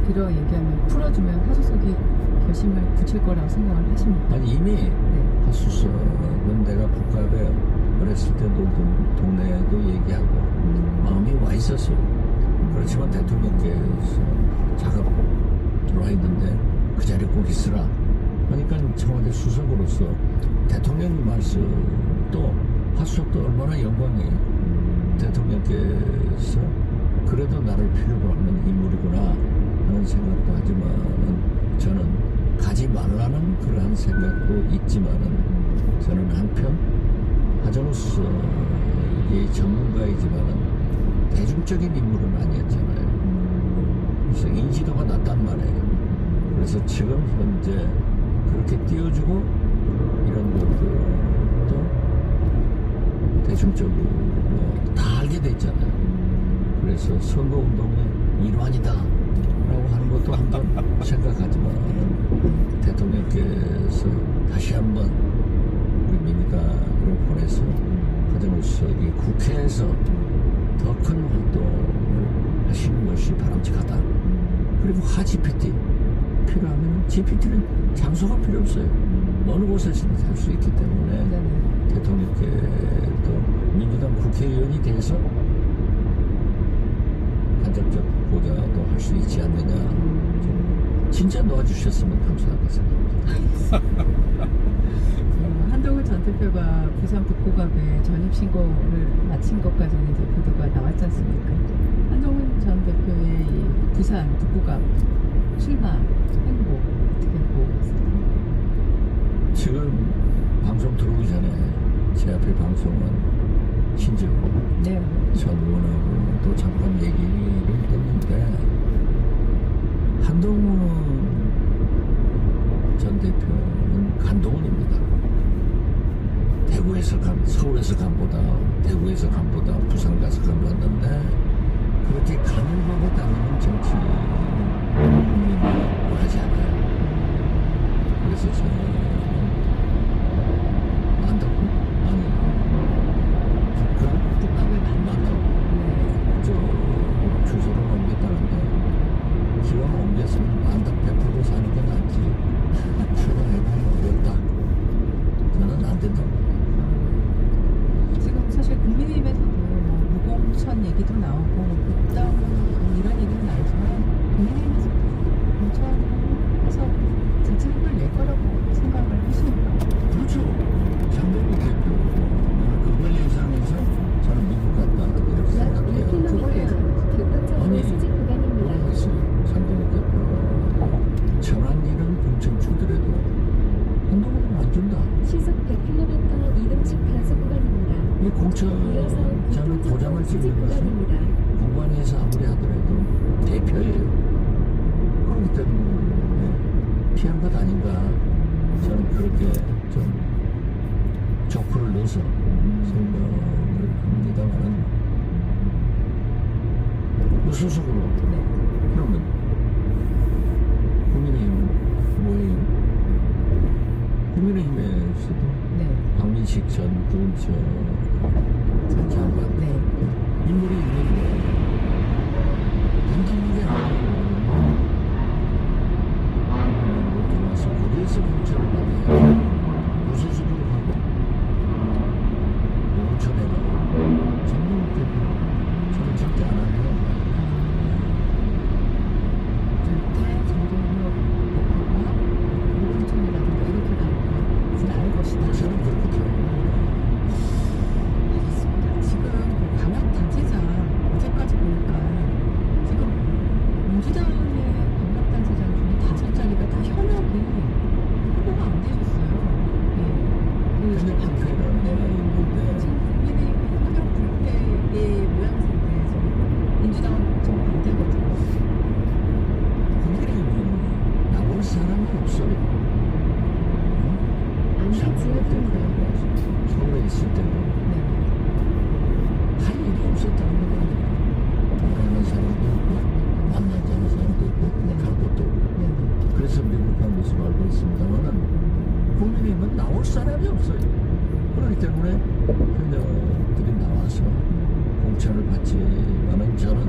빌어 얘기하면 풀어주면 하수석이 결심을 굳힐 거라고 생각을 하십니까? 아니 이미 네. 하수석은 내가 북한에 어렸을 때 놀던 동네에도 얘기하고 마음이 와 있었어요. 그렇지만 대통령께서 작업 들어와 있는데 그 자리에 꼭 있으라. 그러니까 청와대 수석으로서 대통령 말씀 또 하수석도 얼마나 영광이에요. 대통령께서 그래도 나를 필요로 하는 인물이구나 하는 생각도 하지만은 저는 가지 말라는 그러한 생각도 있지만은 저는 한편 하정수석이 전문가이지만은 대중적인 인물은 아니었잖아요. 그래서 인지도가 낮단 말이에요. 그래서 지금 현재 그렇게 띄워주고 이런 것들도 대중적으로 다 알게 됐잖아요. 그래서 선거운동의 일환이다 라고 하는 것도 한번 생각하지만 대통령께서 다시 한번 우리 민주당을 보내서 하정우 수석이 국회에서 더 큰 활동을 하시는 것이 바람직하다. 그리고 하GPT 필요하면 GPT는 장소가 필요 없어요. 어느 곳에서든 할 수 있기 때문에 대통령께도 민주당 국회의원이 돼서 간접적 보좌도 할 수 있지 않느냐. 좀 진짜 놓아주셨으면 감사하겠습니다. 한동훈 전 대표가 부산 북구갑에 전입신고를 마친 것까지는 이제 보도가 나왔지 않습니까? 한동훈 전 대표의 이 부산 북구갑 출마 행보 어떻게 보고 계세요? 지금 방송 들어오기 전에 제 앞에 방송은 신재호 네. 전 의원하고 또 잠깐 얘기를 했는데 한동훈 전 대표는 간동훈입니다. 서울에서 간보다 대구에서 간보다 부산 가서 간봤는데 그렇게 간을 보고 다니는 정치인은 국민이 원하지 않아요. 그래서 저는 안타깝고 북구갑을 만나고 저 주소를 옮겼다는데 기왕 옮겼으면 만덕 100% 사는 게 낫지. 출근해보면 어렵다. 저는 안 된다고. 지금 사실 국민의힘에서도 뭐 무공천 얘기도 나오고 복당 이런 얘기는 나오지만 국민의힘에서 공천해서 정책을 낼 거라고 생각을 하십니까? 그렇죠. 장동민 대표 그걸 예상해서 저는 미국 갔다 이렇게 생각해요. 그걸 예상해서 아니 뭐가 있어요. 장동민 대표 천안 이런 공천 주더라도 한동훈은 안 준다. 시속 100km 이동식 단속 구간입니다. 이 공천 이어서 저는 보장을 수직 찍는 것은 구간입니다. 공관위에서 아무리 하더라도 대표예요. 그렇기 때문에 피한 것 아닌가. 저는 그렇게 좀 족표를 넣어서 생각을 합니다만은 무소속으로 그러면 국민의힘은 뭐예요? 국민의힘에서도 박민식 전 부은처 장관 인물이 있는데 단단하게 하고 들어와서 거기에서 공천을 받아요. 무소속으로 하고 공천해가고 정동 대표 저는 절대 안 하네요. 절대 정동혁 대표가 무공천이라든가 이렇게 가는 건 알 것이다. 저는 그렇게 들어요. 알겠습니다. 지금 그 광역단체장 어제까지 보니까 지금 민주당의 광역단체장 중에 5자리가 다 현역이 후보가 안 되셨어요. 예. 현역 국회의원은 있는데 지금 국민의힘이 현역 불패의 모양새인데 지금 민주당은 좀 반대거든요. 국민의힘은 나올 사람이 없어요. 안개 지역입니다. 서울에 있을 때도 네. 할 일이 없었다는 거예요. 일하는 사람도 있고 만나지 않은 사람도 있고 갈 곳도 없고 네. 그래서 미국 간 모습을 알고 있습니다만은 국민의힘은 나올 사람이 없어요. 그렇기 때문에 현역들이 나와서 공천을 받지만은 저는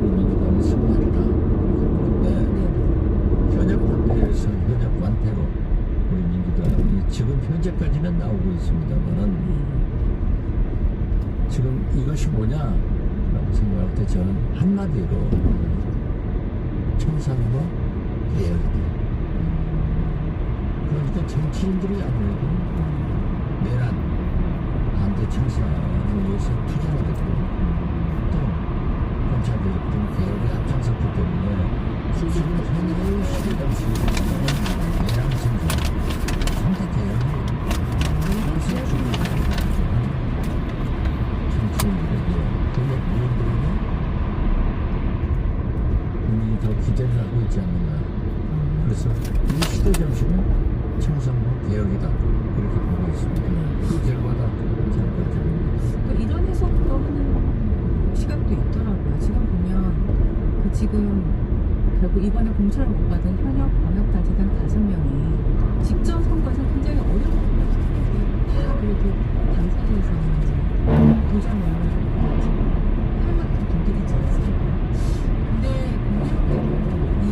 우리 민주당 현재까지는 나오고 있습니다만은 지금 이것이 뭐냐라고 생각할 때 저는 한마디로 청산과 개혁이다. 그러니까 정치인들이 아무래도 내란 반대 청산을 위해서 투자를 했고 또 검찰 개혁 등 개혁에 앞장섰기 때문에 지금 현재의 시대 정치인은 내란 청산 선택 개혁이 그것을 주고 정치인들에게 그게 무엇보다도 국민이 더 기대를 하고 있지 않는가. 그래서 이 시대 정신은 청산과 개혁이다 이렇게 보고 있습니다. 그 결과다 저는 그렇게 봅니다. 이런 해석도 하는 시각도 있더라고요. 지금 보면 지금 결국 이번에 공천을 못 받은 현역 광역단체장 5명이 직전 선거에서 굉장히 어려운 다 그래도 당선에서 이제 도전을 할 만한 분들이지 않습니까? 근데 공교롭게도 이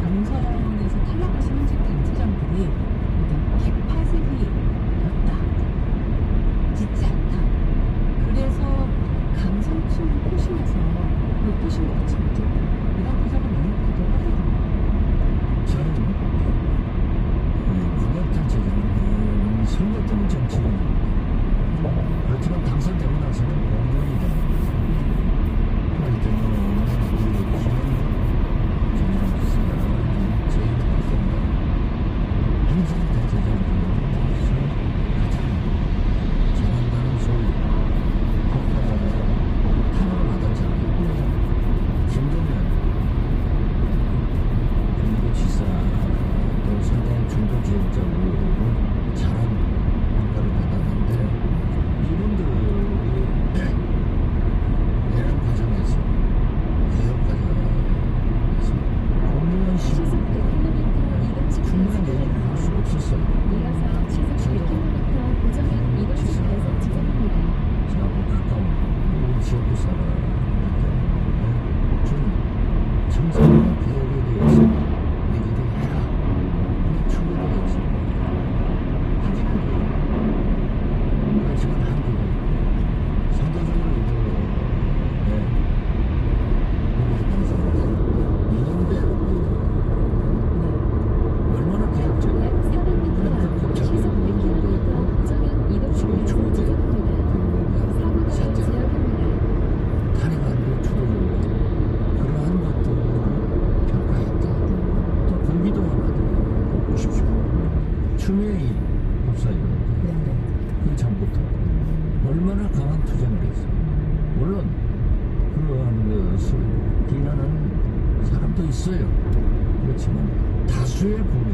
경선에서 탈락하신 현직 단체장들이 일단 108석이었다. 짓지 않다. 그래서 강성층을 포심해서 그 포심을 받지 못했다. 이런 분석을 내놓기도 하거든요. 저는 광역단체장은 선거 때문 정치인입니다. 그렇지만 당선되고 나서는 공무원이 됩니다. 그렇기 때문에 우리 김영수가 제일 발전다. 행정단체장으로서 가장 잘한다는 소리 탄원을 받았잖아요. 김동연 지사도 상당히 중도지역적으로 잘한 평가를 받았는데 이분들이 내란 과정에서 개혁 과정에서 공무원 시속 100km 이동식 충분한 단속 얘기를 할 수 없었어요. 이어서 시속 100km 고정형 이동식 단속 지점입니다. 저하고 가까운 지역구 사람이기 때문에 좀 청산과 개혁에 대해서 얘기를 해라. 근데 충분히 했습니다. 하기는 해요. 그렇지만 한국은 상대적으로 이번에 우리 당선을 이놈대 얼마나 개혁적이야. 약 400m 앞 시속 100km 고정형 이동식 단속 지점입니다. 사고 다발 지역입니다. 탄핵안도 주도적으로 그러한 것들을 평가했다. 또 공기도 하나 보십시오. 추미애 법사위원 그 전부터 얼마나 강한 투쟁을 했어요. 물론 그러한 것을 비난하는 사람도 있어요. 그렇지만 다수의 국민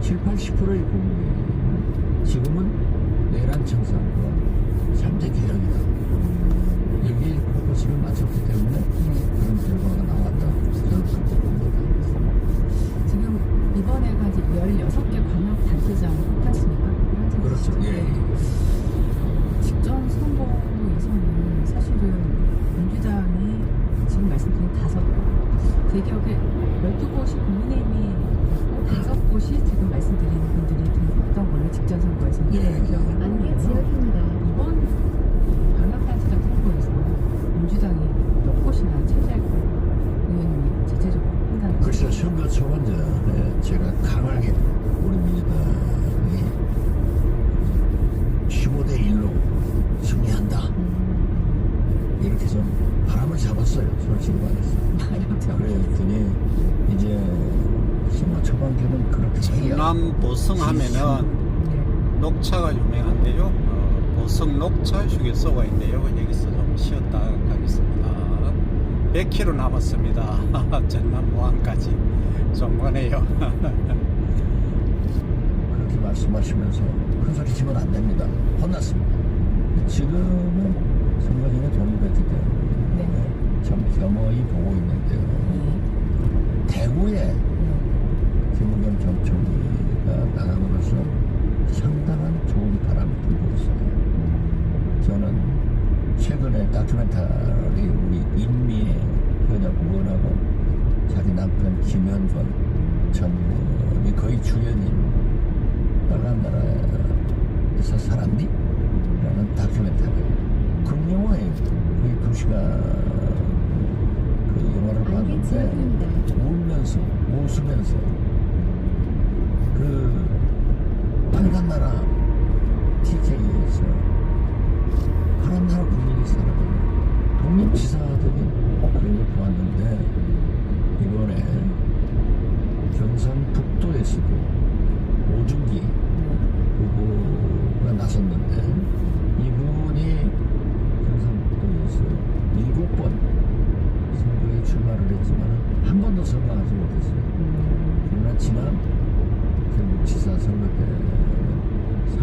70~80%의 국민은 지금은 내란 청산과 3대 개혁이다. 여기에 포커스를 맞췄기 때문에 그런 결과가 나왔다. 저는 그렇게 봅니다. 지금 이번에가 이제 16개 광역 단체장 뽑혔으니까 그렇죠. 예. 직전 선거에서는 사실은 민주당이 지금 말씀드린 5곳, 대기업의 12곳이 국민의힘이 5곳이 지금 말씀드린 분들이 됐던 걸로 직전 선거에서는 기억을 안개 하는데요. 지역입니다. 이번 광역단체장 선거에서 민주당이 몇 곳이나 차지할 걸 의원님이 자체적으로 판단하시죠? 글쎄 선거 초반전에 제가 강하게 우리 민주당이 15대1로 승리한다. 이렇게 좀 바람을 잡았어요. 솔직히 말해서. 그랬더니 이제 선거 초반 되면 그렇게 전남 보성 하면은 녹차가 유명한데요. 보성 녹차 휴게소가 있는데요. 여기서 좀 쉬었다 가겠습니다. 100km 남았습니다. 전남 모항까지 좀 머네요. 그렇게 말씀하시면서 큰 소리 치면 안 됩니다. 혼났습니다. 지금은 선거 전에 독립했기 때문에 참 겸허히 보고 있는데요. 대구에 김우겸 전 총리가 나감으로써 상당한 좋은 바람이 불고 있어요. 저는 최근에 다큐멘터리 우리 인미의 현역 의원하고 자기 남편 김현권 전이 거의 주연인 빨간 나라에서 살았니? 라는 다큐멘터리. 그 영화에 거의 2시간 그 영화를 안개 봤는데 지역입니다. 울면서 웃으면서 그 빨간 나라 TK에서 파란 나라 국민이 살아가는 독립지사적인 그런 걸 보았는데 이번에 경상북도에서도 오준기 후보가 나섰는데 이분이 경상북도에서 7번 선거에 출마를 했지만 한 번도 선거하지 못했어요. 그러나 지난 경북지사 선거 때는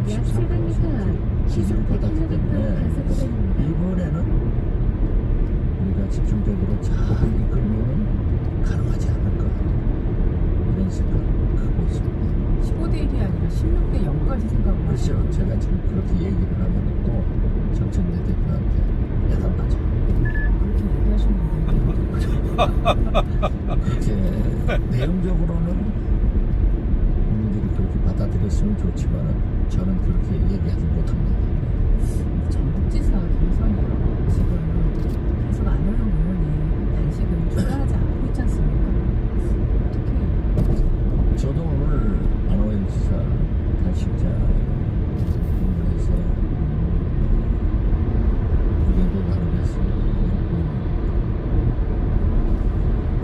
약 700m 앞 지지를 시속 받았기 100km 때문에 단속구간입니다. 이번에는 우리가 집중적으로 잘 이끌면은 가능하지 않을까 이런 생각을 하고 있습니다. 15대 1이 아니라 16대 0까지 생각을 글쎄요, 하시죠. 제가 지금 그렇게 얘기를 하면 또 정청래 대표한테 야단맞아. 그렇게 얘기하셨는데 그렇게 내용적으로는 국민들이 그렇게 받아들였으면 좋지만 저는 그렇게 얘기하지 못합니다. 전북지사 경선이요. 지금 계속 안호영 의원이 단식을 추가하지 않고 있지 않습니까? 어떻게 저도 오늘 안호영 지사 단식자 공문에서 의견도 나누겠습니다.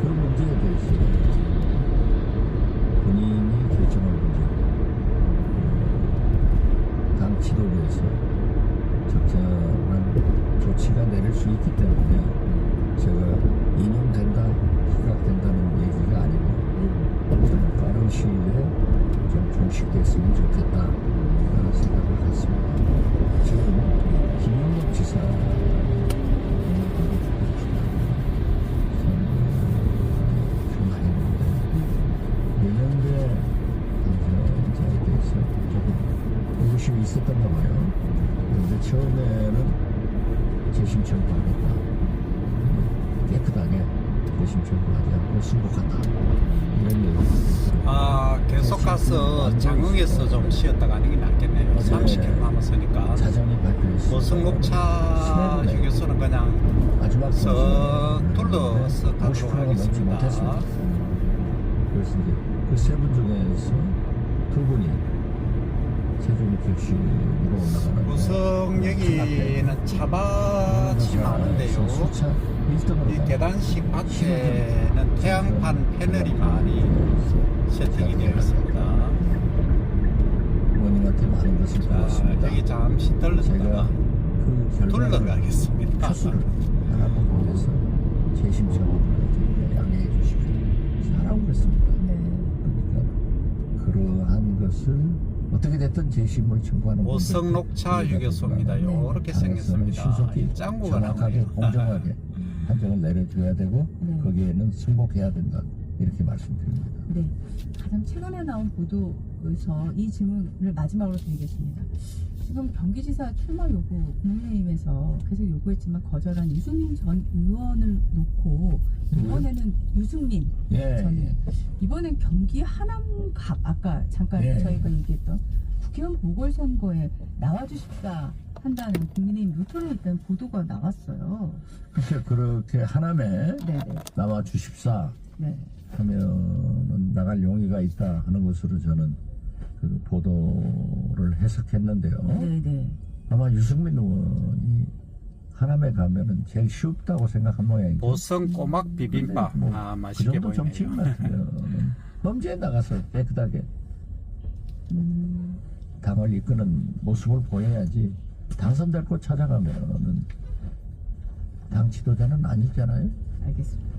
그 문제에 대해서 본인이 결정할 문제고 당 지도부에서 적절한 조치가 내릴 수 있기 때문에 제가 인용된다, 기각된다는 얘기가 아니고 저는 빠른 시일에 좀 종식됐으면 좋겠다라는 생각을 갖습니다. 지금 김영덕 지사 출마했는데 내년도에 당선자에 대해서 조금 의구심이 있었던가 봐요. 그런데 처음에는 재심 청구하겠다. 깨끗하게 재심 청구하지 않고 승복한다. 이런 얘기. 계속 가서 장흥에서 좀 쉬었다 가는 게 낫겠네요. 어제 30km 남았으니까. 자정이 발표했습니다. 고속녹차 휴게소는 그냥 마지막 둘러서 가도록 50%가 넘지 하겠습니다. 못했습니다. 그래서 이제 그 세 분 중에서 두 분이 최종 결심으로 올라가는 고성역에는 차밭이 많은데요. 수차 1등으로 이 계단식 앞에는 태양판 패널이 많이 세팅이 되어 있습니다. 의원님한테 많은 것을 자, 배웠습니다. 여기 잠시 제가 떨어졌다가 그 결과를 둘러가겠습니다. 표수를 하나도 보내서 재심 청구를 양해해 주십시오. 하라고 그랬습니다. 네. 그러니까 그러한 것을 어떻게 됐든 재심을 청구하는 고성녹차 휴게소입니다. 이렇게 생겼습니다. 신속히 짱구가 정확하게 나오네요. 공정하게 판정을 내려줘야 되고 네. 거기에는 승복해야 된다 이렇게 말씀드립니다. 네. 가장 최근에 나온 보도에서 이 질문을 마지막으로 드리겠습니다. 지금 경기지사 출마 요구 국민의힘에서 계속 요구했지만 거절한 유승민 전 의원을 놓고 이번에는 유승민 예, 전 예. 이번엔 경기 하남갑 아까 잠깐 예. 저희가 얘기했던 국회의원 보궐선거에 나와주십사 한다는 국민의힘 요청에 일단 보도가 나왔어요. 그렇게 하남에 네네. 나와 주십사 네. 하면은 나갈 용의가 있다 하는 것으로 저는 그 보도를 해석했는데요. 네네. 아마 유승민 의원이 하남에 가면은 제일 쉽다고 생각한 모양이죠. 보성 꼬막 비빔밥. 근데 뭐 아, 그 맛있게 정도 보이네요. 정치인 같으면 범죄에 나가서 깨끗하게 당을 이끄는 모습을 보여야지 당선될 곳 찾아가면은 당 지도자는 아니잖아요. 알겠습니다.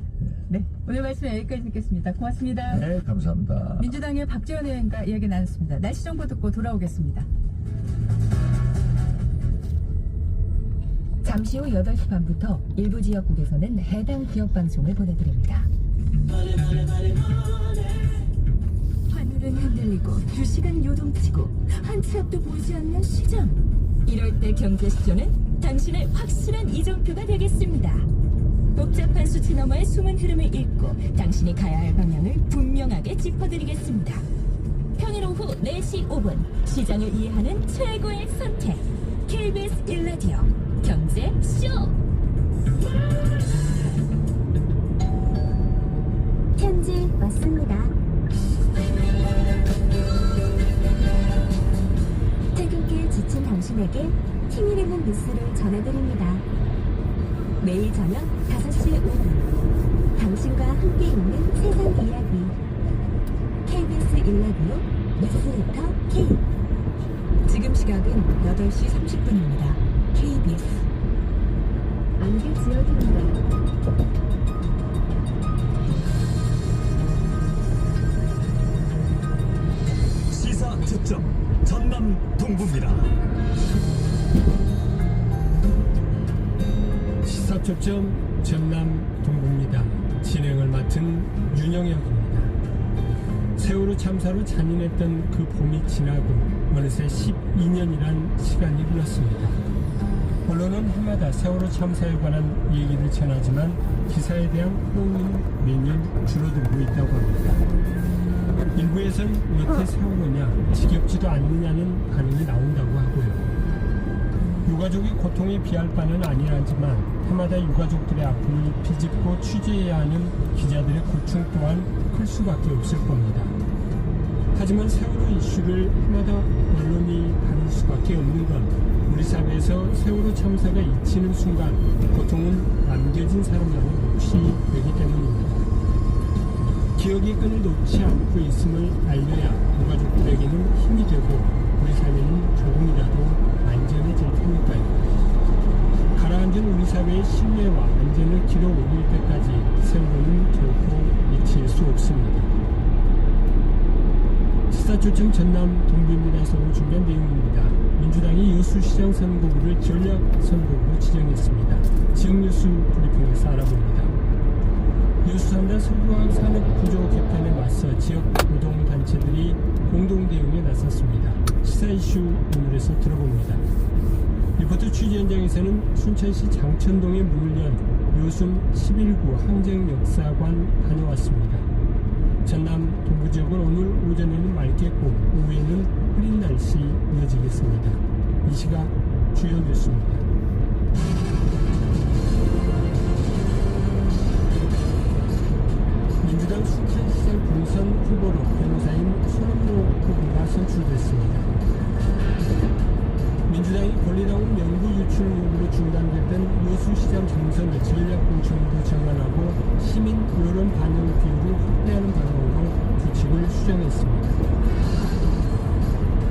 네. 오늘 말씀 여기까지 듣겠습니다. 고맙습니다. 네, 감사합니다. 민주당의 박지원 의원과 이야기 나눴습니다. 날씨 정보 듣고 돌아오겠습니다. 잠시 후 8시 반부터 일부 지역국에서는 해당 지역 방송을 보내드립니다. 하늘은 흔들리고 주식은 요동치고 한 치 앞도 보이지 않는 시장. 이럴 때 경제시조는 당신의 확실한 이정표가 되겠습니다. 복잡한 수치 너머의 숨은 흐름을 읽고 당신이 가야 할 방향을 분명하게 짚어드리겠습니다. 평일 오후 4시 5분 시장을 이해하는 최고의 선택 KBS 1라디오 경제쇼. 편지 왔습니다. 퇴근길 지친 당신에게 힘이 되는 뉴스를 전해드립니다. 매일 저녁 5시 5분 당신과 함께 있는 세상 이야기 KBS 1라디오 뉴스레터 K. 지금 시각은 8시 30분입니다. KBS 안개 지역입니다. 시사 초점 전남 동부입니다. 시사 초점 전남 동부입니다. 진행을 맡은 윤영혁입니다. 세월호 참사로 잔인했던 그 봄이 지나고 어느새 12년이란 시간이 흘렀습니다. 언론은 해마다 세월호 참사에 관한 얘기를 전하지만 기사에 대한 호응은 매년 줄어들고 있다고 합니다. 일부에선 왜 세월호냐, 지겹지도 않느냐는 반응이 나온다고 하고요. 유가족이 고통에 비할 바는 아니라지만 해마다 유가족들의 아픔을 비집고 취재해야 하는 기자들의 고충 또한 클 수밖에 없을 겁니다. 하지만 세월호 이슈를 해마다 언론이 다룰 수밖에 없는 건 우리 사회에서 세월호 참사가 잊히는 순간 고통은 남겨진 사람만의 몫이 되기 때문입니다. 기억의 끈을 놓지 않고 있음을 알려야 유가족들에게는 힘이 되고 우리 사회는 조금이라도 안전해질 테니까요. 가라앉은 우리 사회의 신뢰와 안전을 길어 올릴 때까지 세월호는 결코 잊힐 수 없습니다. 시사초청 전남 동부입니다에서 준비한 내용입니다. 민주당이 여수시장 선거구를 전략 선거구로 지정했습니다. 지역 뉴스 브리핑에서 알아봅니다. 여수 3단 석유화학 산업 구조 개편에 맞서 지역 노동단체들이 공동 대응에 나섰습니다. 시사 이슈 오늘에서 들어봅니다. 리포트 취재 현장에서는 순천시 장천동의 문을 연 요순 11구 항쟁역사관 다녀왔습니다. 전남 동부 지역은 오늘 오전에는 맑겠고 오후에는 흐린 날씨 이어지겠습니다. 이 시각 주요 뉴스입니다. 민주당 순천시장 본선 후보로 변호사인 손은모 후보가 선출됐습니다. 민주당이 권리당원 명부 유출 의혹으로 중단됐던 여수시장 경선을 전략공천으로 전환하고 시민 여론 반영 비율을 확대하는 방향으로 규칙을 수정했습니다.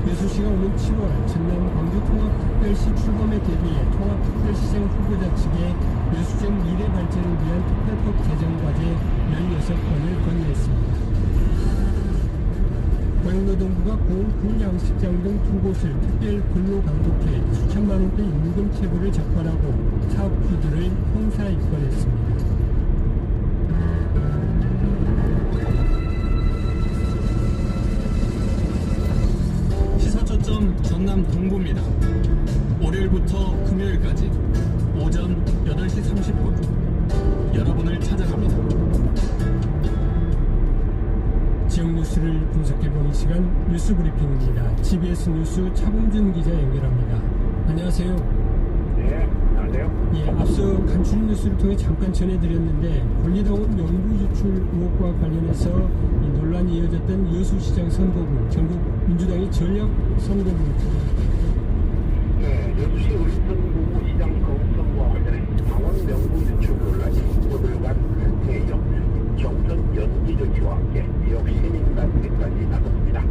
여수시가 오는 7월 전남 광주통합특별시 출범에 대비해 통합특별시장 후보자 측에 여수정 미래 발전을 위한 특별법 개정 과제 16건을 건의했습니다. 고용노동부가 공군 양식장 등 두 곳을 특별 근로 강독해 수천만 원대 임금 체불을 적발하고 사업주들을 형사 입건했습니다. 시사초점 전남 동부입니다. 월요일부터 금요일까지 오전 8시 30분 여러분을 찾아갑니다. 지역 뉴스를 분석해보는 시간 뉴스 브리핑입니다. GBS 뉴스 차범준 기자 연결합니다. 안녕하세요. 네, 안녕하세요. 예, 앞서 간추린 뉴스를 통해 잠깐 전해드렸는데 권리당원 명부 유출 의혹과 관련해서 이 논란이 이어졌던 여수시장 선거구 전국 민주당이 전략 선거구 네, 여수시 을선구구 시장 거부선거와 관련해 당원 명부 유출 논란이 후보들 간 대형 경선 연기 조치와 함께 지역 시민단체까지 나섰습니다.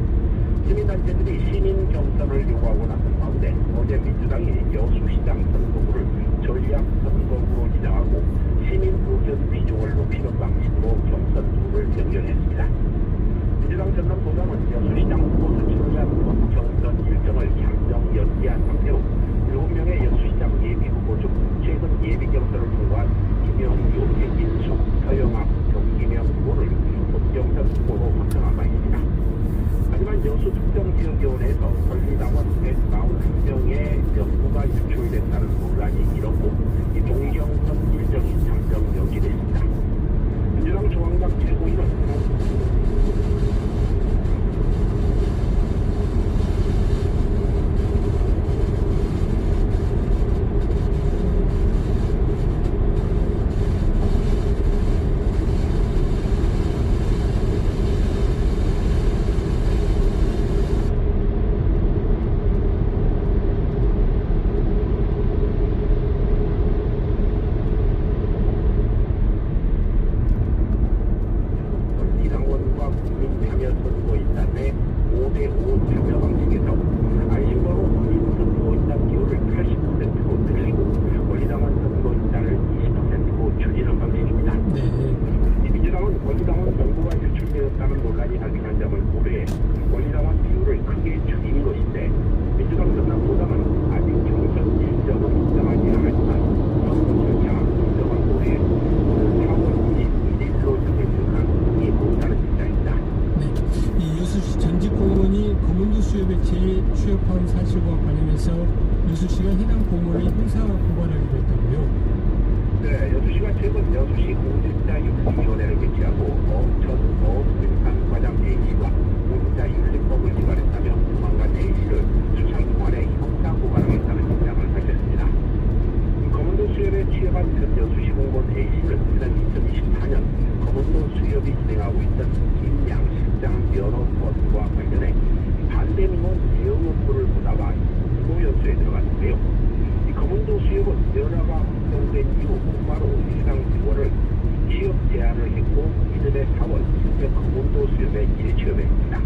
시민단체들이 시민 경선을 요구하고 나선 가운데 어제 민주당이 여수시장 선거구를 전략 선거구로 지정하고 시민 의견 비중을 높이는 방식으로 경선 룰을 변경했습니다. 민주당 전남도당은 여수시장 후보 선출을 위한 경선 일정을 잠정 연기한 상태로 7명의 여수시장 예비 후보 중 최근 예비 경선을 통과한 김영규, 백인숙, 서영학, 정기명 후보를 본경선 후보로 확정한 바 있습니다. 하지만 여수 특정지역위원회에서 권리당원 141명의 명부가 유출됐다는 논란이 일었고 이 동경선 일정이 잠정 여수시가 해당 공무원을 형사 고발하기로 했다고요? 네, 여수시가 최근 여수시 공직자윤리위원회를 개최하고 전 어업생산과장 A씨와 공직자윤리법을 위반했다며 조만간 A씨를 수사기관에 형사고발하겠다는 입장을 밝혔습니다. 검은도 수협에 취업한 전 여수시 공무원 A씨는 지난 2024년 검은도 수협이 진행하고 있던 김양식장 면허 건과 관련해 반대민원 대응 업무를 보다가 인도연수에 들어갔는데요. 이 검은도 수협은 면허가 확정된 이후 곧바로 해당 직원을 취업 제안을 했고 이듬해 4월 실제 검은도 수협에 재취업했습니다.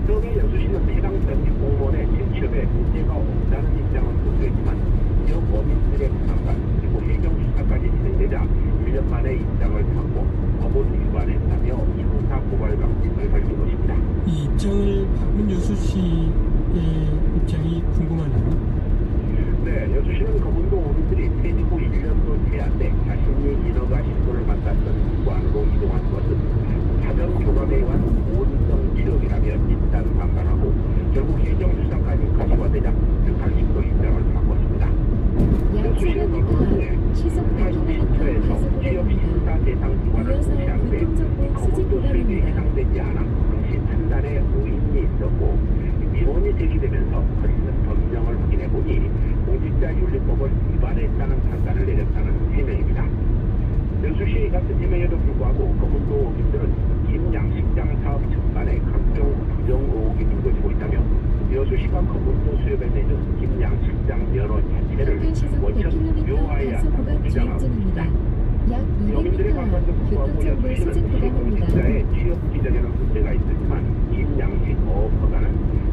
처음에 여수시는 해당 전직 공무원의 재취업에 문제가 없다는 입장을 보수했지만 지역 어민들의 부담감 그리고 해경 수사까지 진행되자 1년 만에 입장을 바꿔 법을 위반했다며 형사 고발 방식을 밝힌 것입니다. 이 입장을 바꾼 여수시의 입장이 궁금하네요. 네, 여수시는 검은도 어민들이 퇴직 후 1년도 채 안 돼 자신이 인허가 신고를 맡았던 기관으로 이동한 것은 사전 교감에 의한 오인성 취업이라며 일단 반발하고 결국 해경 수사까지 가시화되자 180도 입장을 바꿨습니다. 여수시는 이후에 시속 100km 에서 취업 심사 대상 기관을 공시하는데 검은도 수입에 해당되지 않아 당시 판단에 오인이 있었고 민원이 제기되면서 거치는 법령을 확인해보니 공직자윤리법을 위반했다는 판단을 내렸다는 해명입니다. 여수시 같은 해명에도 불구하고 검은도 어민들은 김양식장 사업 전반에 각종 부정 의혹이 불거지고 있다며 여수시가 검은도 수협에 내준 김양식장 면허 자체를 평균 시속 원천 100km 유효화해야 단속 한다고 구간 주장하고 주행 있습니다. 중입니다. 약 어민들의 200m 반발도 불구하고 교통정보 수집 여수시는 구간입니다. 시공직자의 취업 기전에는 문제가 있었지만 김양식 어업허가는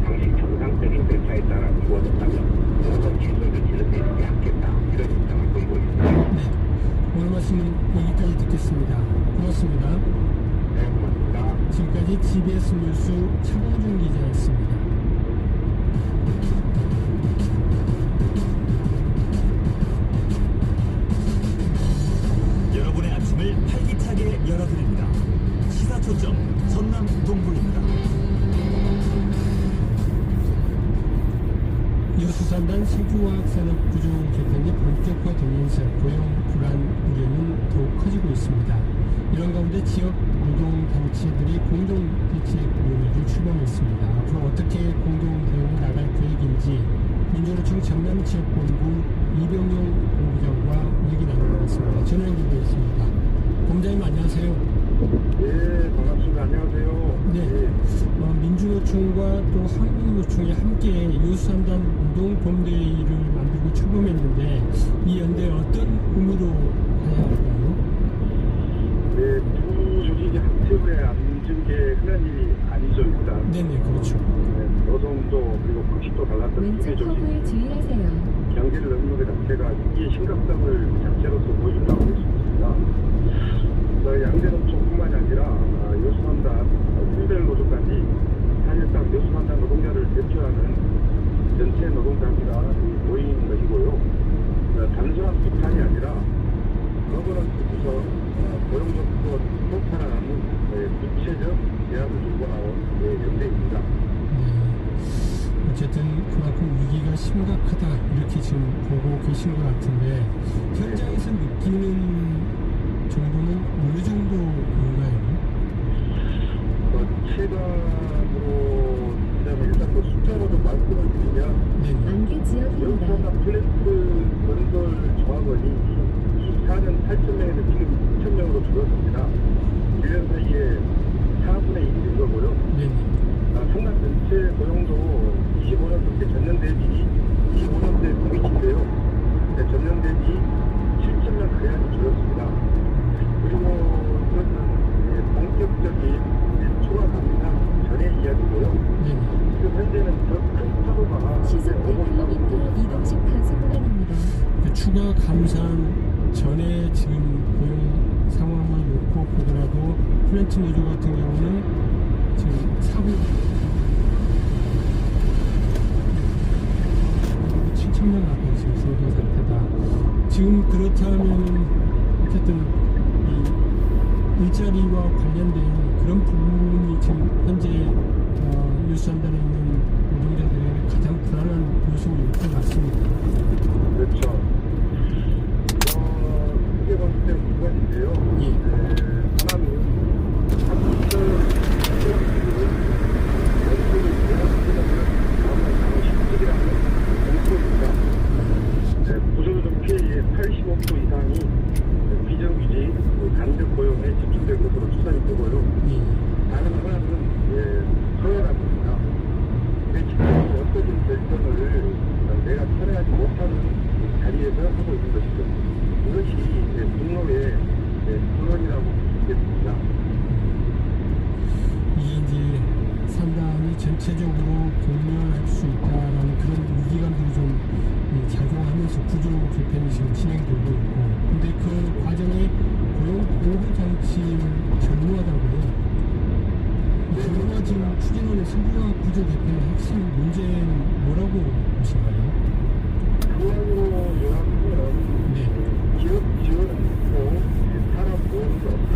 당시 정상적인 절차에 따라 이루어졌다며 모든 취소 조치는 내리지 않겠다 이런 입장을 보이고 있습니다. 오늘 말씀은 여기까지 듣겠습니다. 고맙습니다. 네, 고맙습니다. 지금까지 GBS 뉴스 차범준 기자였습니다. 여러분의 아침을 활기차게 열어드립니다. 시사초점 전남 동부입니다. 여수산단 석유화학산업 구조 개편이 본격화되면서 고용 불안 우려는 더욱 커지고 있습니다. 이런 가운데 지역 노동단체들이 공동 대책 모임을 출범했습니다. 앞으로 어떻게 공동 대응을 나갈 계획인지 민주노총 전남지역본부 이병용 본부장과 얘기 나눠보겠습니다. 전화 연결되어 있습니다. 본부장님 안녕하세요. 네, 반갑습니다. 안녕하세요. 네, 민주노총과 또 한국노총이 함께 여수산단 노동본대회를 만들고 출범했는데 이 연대 어떤 의미로 가야 할까요? 네, 두 조직이 합체에 앉은 게 흔한 일이 아니죠, 일단. 네네, 그렇죠. 네, 노동도 그리고 방식도 달랐던 두 왼쪽 개 조직. 커브에 주의하세요. 경제를 넣는 것 자체가 이게 심각성을 자체로서 보여준다고 볼 수 있습니다. 양대 노총뿐만이 아니라 여수산단, 필벨 노조까지 사실상 여수산단 노동자를 대표하는 전체 노동단체가 모인 것이고요. 단순한 비판이 아니라 거버넌스부터 고용조건 폭발하는 구체적 제안을 들고 나온 연대입니다. 어쨌든 그만큼 위기가 심각하다 이렇게 지금 보고 계신 것 같은데 현장에서 느끼는 정도는 어느 정도인가요? 체감으로 일단 숫자로 좀 말씀을 드리면 네. 안개 지역입니다. 여수산단 플랜트 건설 조합원이 24년 8,000명에서 지금 2,000명으로 줄었습니다. 1년 사이에 4분의 1이 된 거고요. 네. 산단 전체 고용도 25년 때 전년 대비 25년 대 동기인데요. 전년 대비 7,000명 가량이 줄었습니다. 그리고 이것은 본격적인 추가 감산 전의 이야기고요. 네. 지금 현재는 더 큰 파도가 시속 오고 있다고 100km 이동식 단속 구간입니다. 그 추가 감산 전에 지금 고용 상황을 놓고 보더라도 플랜트 노조 같은 경우는 지금 사고 7,000명 가까이 지금 줄어든 상태다. 지금 그렇다면 어쨌든 이 일자리와 관련된 그런 부분이 지금 현재 여수산단에 있는 노동자들에게 가장 불안한 요소일 것 같습니다. 못하는 자리에서 하고 있는 것이죠. 이것이 분노의 근원이라고 보겠습니다. 이게 이제 상당히 전체적으로 공유할 수 있다라는 그런 위기감들이 좀 작용하면서 구조 개편이 지금 진행되고 있고, 근데 그 과정이 고용 보호 장치를 전무하다고요. 정부가 지금 추진하는 승부화 구조 개편의 핵심 문제는 뭐라고 보신가요? 그걸로 요약하면 네. 기업 지원은 있고 산업 보험도 없다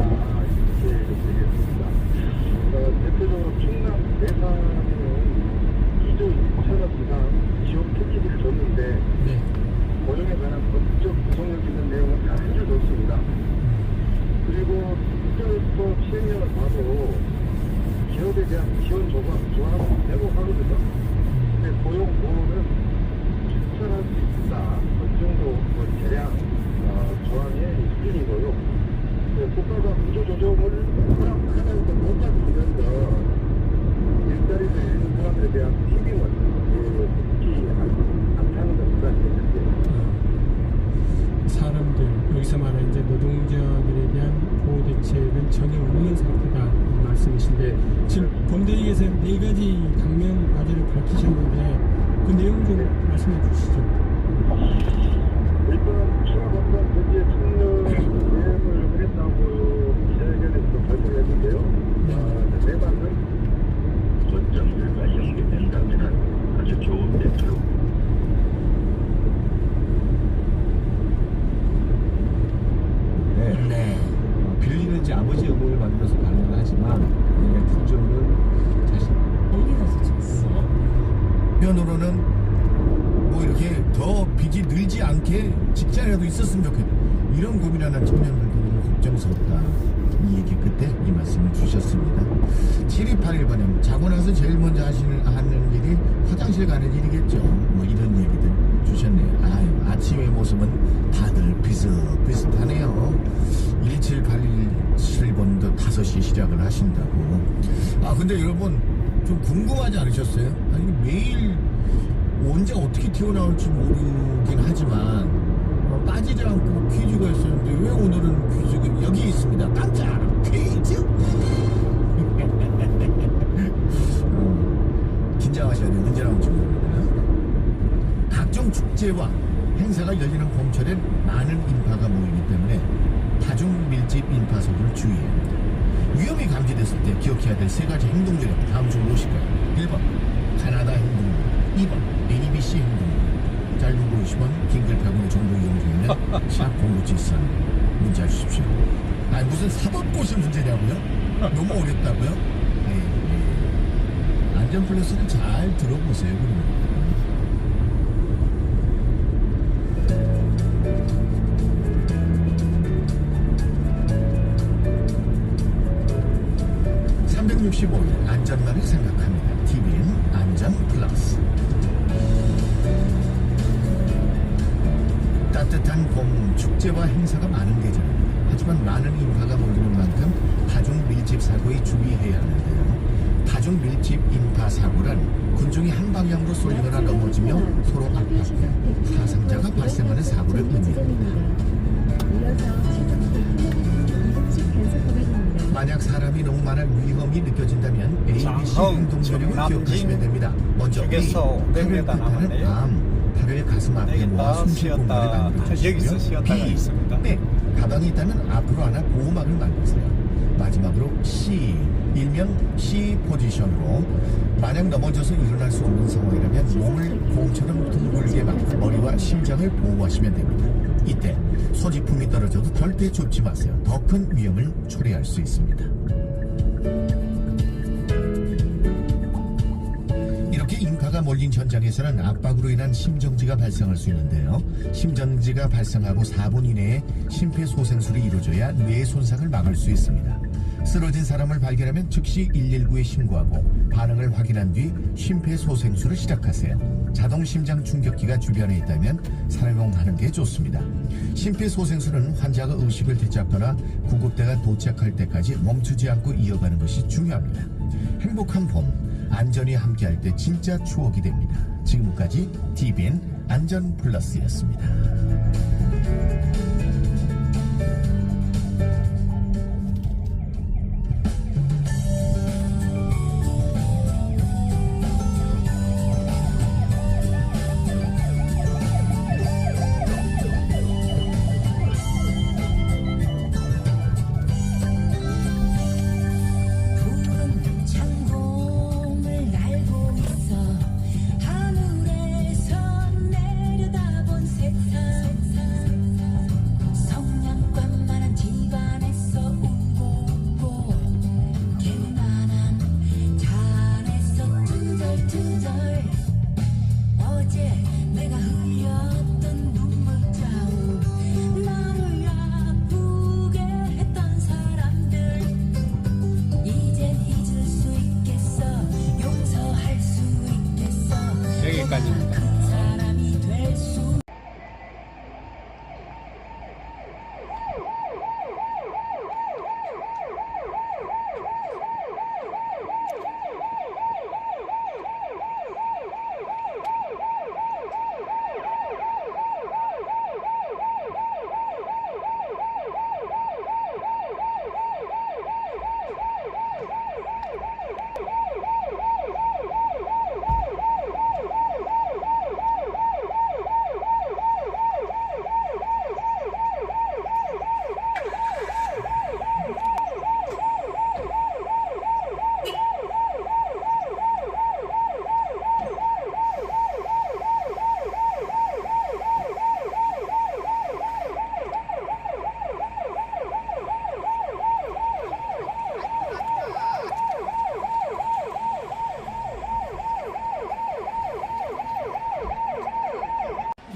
이렇게 되겠습니다. 대표적으로 충남 대산에는 2조 2천억 이상 지원 패키지를 줬는데 네. 고용에 관한 법적 구속력 있는 내용은 아주 좋습니다. 그리고 국정에서 시행령을 봐도 기업에 대한 지원 조항은 빼곡하거든요. 근데 고용 보호는 추천할 수 있다. 그 정도 대량 조항의 수준이고요. 국가가 구조조정을 허락하면서 못 받으면서 일자리를 잃는 사람들에 대한 책임을 묻지 않다는 것입니다. 사람들, 여기서 말하는 이제 노동자들에 대한 보호 대책은 전혀 없는 상태다 이 말씀이신데, 지금 범대리께서 4가지 당면 과제를 밝히셨는데 그 내용 좀 말씀해 주시죠. 일단 추가감사 대지의 청년 대응을 하겠다고 기자회견에서 발표를 했는데요. 내방은 거점들과 연계된다면 아주 좋은 대표. 네. 빌리는 이제 아버지 의무를 만들어서 발행을 하지만 구조는 자신. 어디가서 줬어? 한편으로는 뭐 이렇게 더 빚이 늘지 않게 직장이라도 있었으면 좋겠다, 이런 고민하는 청년들도 너무 걱정스럽다, 이 얘기 그때 이 말씀을 주셨습니다. 7281번님, 자고 나서 제일 먼저 하는 일이 화장실 가는 일이겠죠, 뭐 이런 얘기들 주셨네요. 아유, 아침의 모습은 다들 비슷하네요. 1787번도 5시 시작을 하신다고. 아, 근데 여러분 좀 궁금하지 않으셨어요? 아니, 매일 언제 어떻게 튀어나올지 모르긴 하지만 빠지지 않고 퀴즈가 있었는데 왜 오늘은 퀴즈가 여기 있습니다. 깜짝 퀴즈. 긴장하셔야 돼요. 언제 나올지 모릅니다. 각종 축제와 행사가 열리는 봄철엔 많은 인파가 모이기 때문에 다중 밀집 인파석을 주의해야 합니다. 위험이 감지됐을 때 기억해야 될 3가지 행동들이 다음 중 무엇일까요? 1번 가나다 행동들, 2번 ABC 행동들. 짧은 거 50원, 긴 글 100원의 정보 이용 중에는 샵0973 문자 주십시오. 아니, 무슨 사법고시 문제냐고요? 너무 어렵다고요? 네. 안전 플러스를 잘 들어보세요. 그러면. 365일 안전만을 생각합니다. TVN 안전 플러스. 따뜻한 봄, 축제와 행사가 많은 계절입니다. 하지만 많은 인파가 몰리는 만큼 다중 밀집 사고에 주의해야 하는데요. 다중 밀집 인파 사고란 군중이 한 방향으로 쏠리거나 넘어지며 서로 압박해 사상자가 발생하는 사고를 의미합니다. 만약 사람이 너무 많을 위험이 느껴진다면 ABC 행동요령을 기억하시면 됩니다. 먼저 A, 팔을 끝하는 암, 팔을 가슴 앞에 모아 숨쉴 공간을 만들어주시고요. B, 백, 가방이 있다면 앞으로 하나 보호막을 만드세요. 마지막으로 C, 일명 C 포지션으로 만약 넘어져서 일어날 수 없는 상황이라면 몸을 공처럼 둥글게 막고 머리와 심장을 보호하시면 됩니다. 이때 소지품이 떨어져도 절대 줍지 마세요. 더 큰 위험을 초래할 수 있습니다. 이렇게 인파가 몰린 현장에서는 압박으로 인한 심정지가 발생할 수 있는데요. 심정지가 발생하고 4분 이내에 심폐소생술이 이루어져야 뇌 손상을 막을 수 있습니다. 쓰러진 사람을 발견하면 즉시 119에 신고하고 반응을 확인한 뒤 심폐소생술을 시작하세요. 자동 심장 충격기가 주변에 있다면 사용하는 게 좋습니다. 심폐소생술은 환자가 의식을 되찾거나 구급대가 도착할 때까지 멈추지 않고 이어가는 것이 중요합니다. 행복한 봄, 안전이 함께할 때 진짜 추억이 됩니다. 지금까지 TVN 안전 플러스였습니다. 여기까지입니다.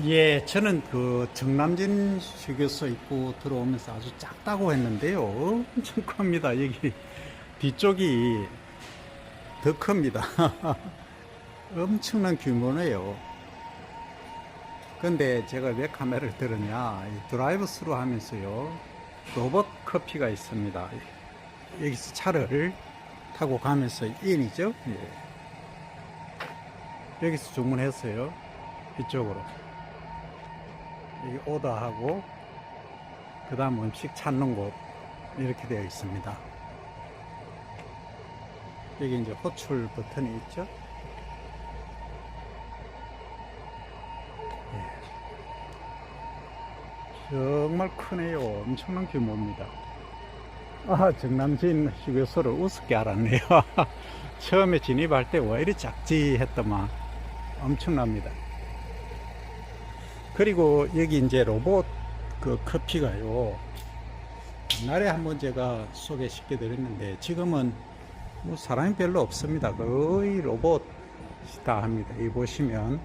예, 저는 그 정남진 휴게소 입구 들어오면서 아주 작다고 했는데요. 엄청 큽니다. 여기 뒤쪽이 더 큽니다. 엄청난 규모네요. 근데 제가 왜 카메라를 들었냐, 드라이브 스루 하면서요, 로봇 커피가 있습니다. 여기서 차를 타고 가면서 인이죠. 예. 여기서 주문했어요. 이쪽으로. 여기 오더하고 그 다음 음식 찾는 곳 이렇게 되어 있습니다. 여기 이제 호출 버튼이 있죠. 예. 정말 크네요. 엄청난 규모입니다. 아, 정남진 휴게소를 우습게 알았네요. 처음에 진입할 때 왜 이리 작지 했더만 엄청납니다. 그리고 여기 이제 로봇 그 커피가요, 옛날에 한번 제가 소개시켜 드렸는데 지금은 뭐 사람이 별로 없습니다. 거의 로봇이 다 합니다. 여기 보시면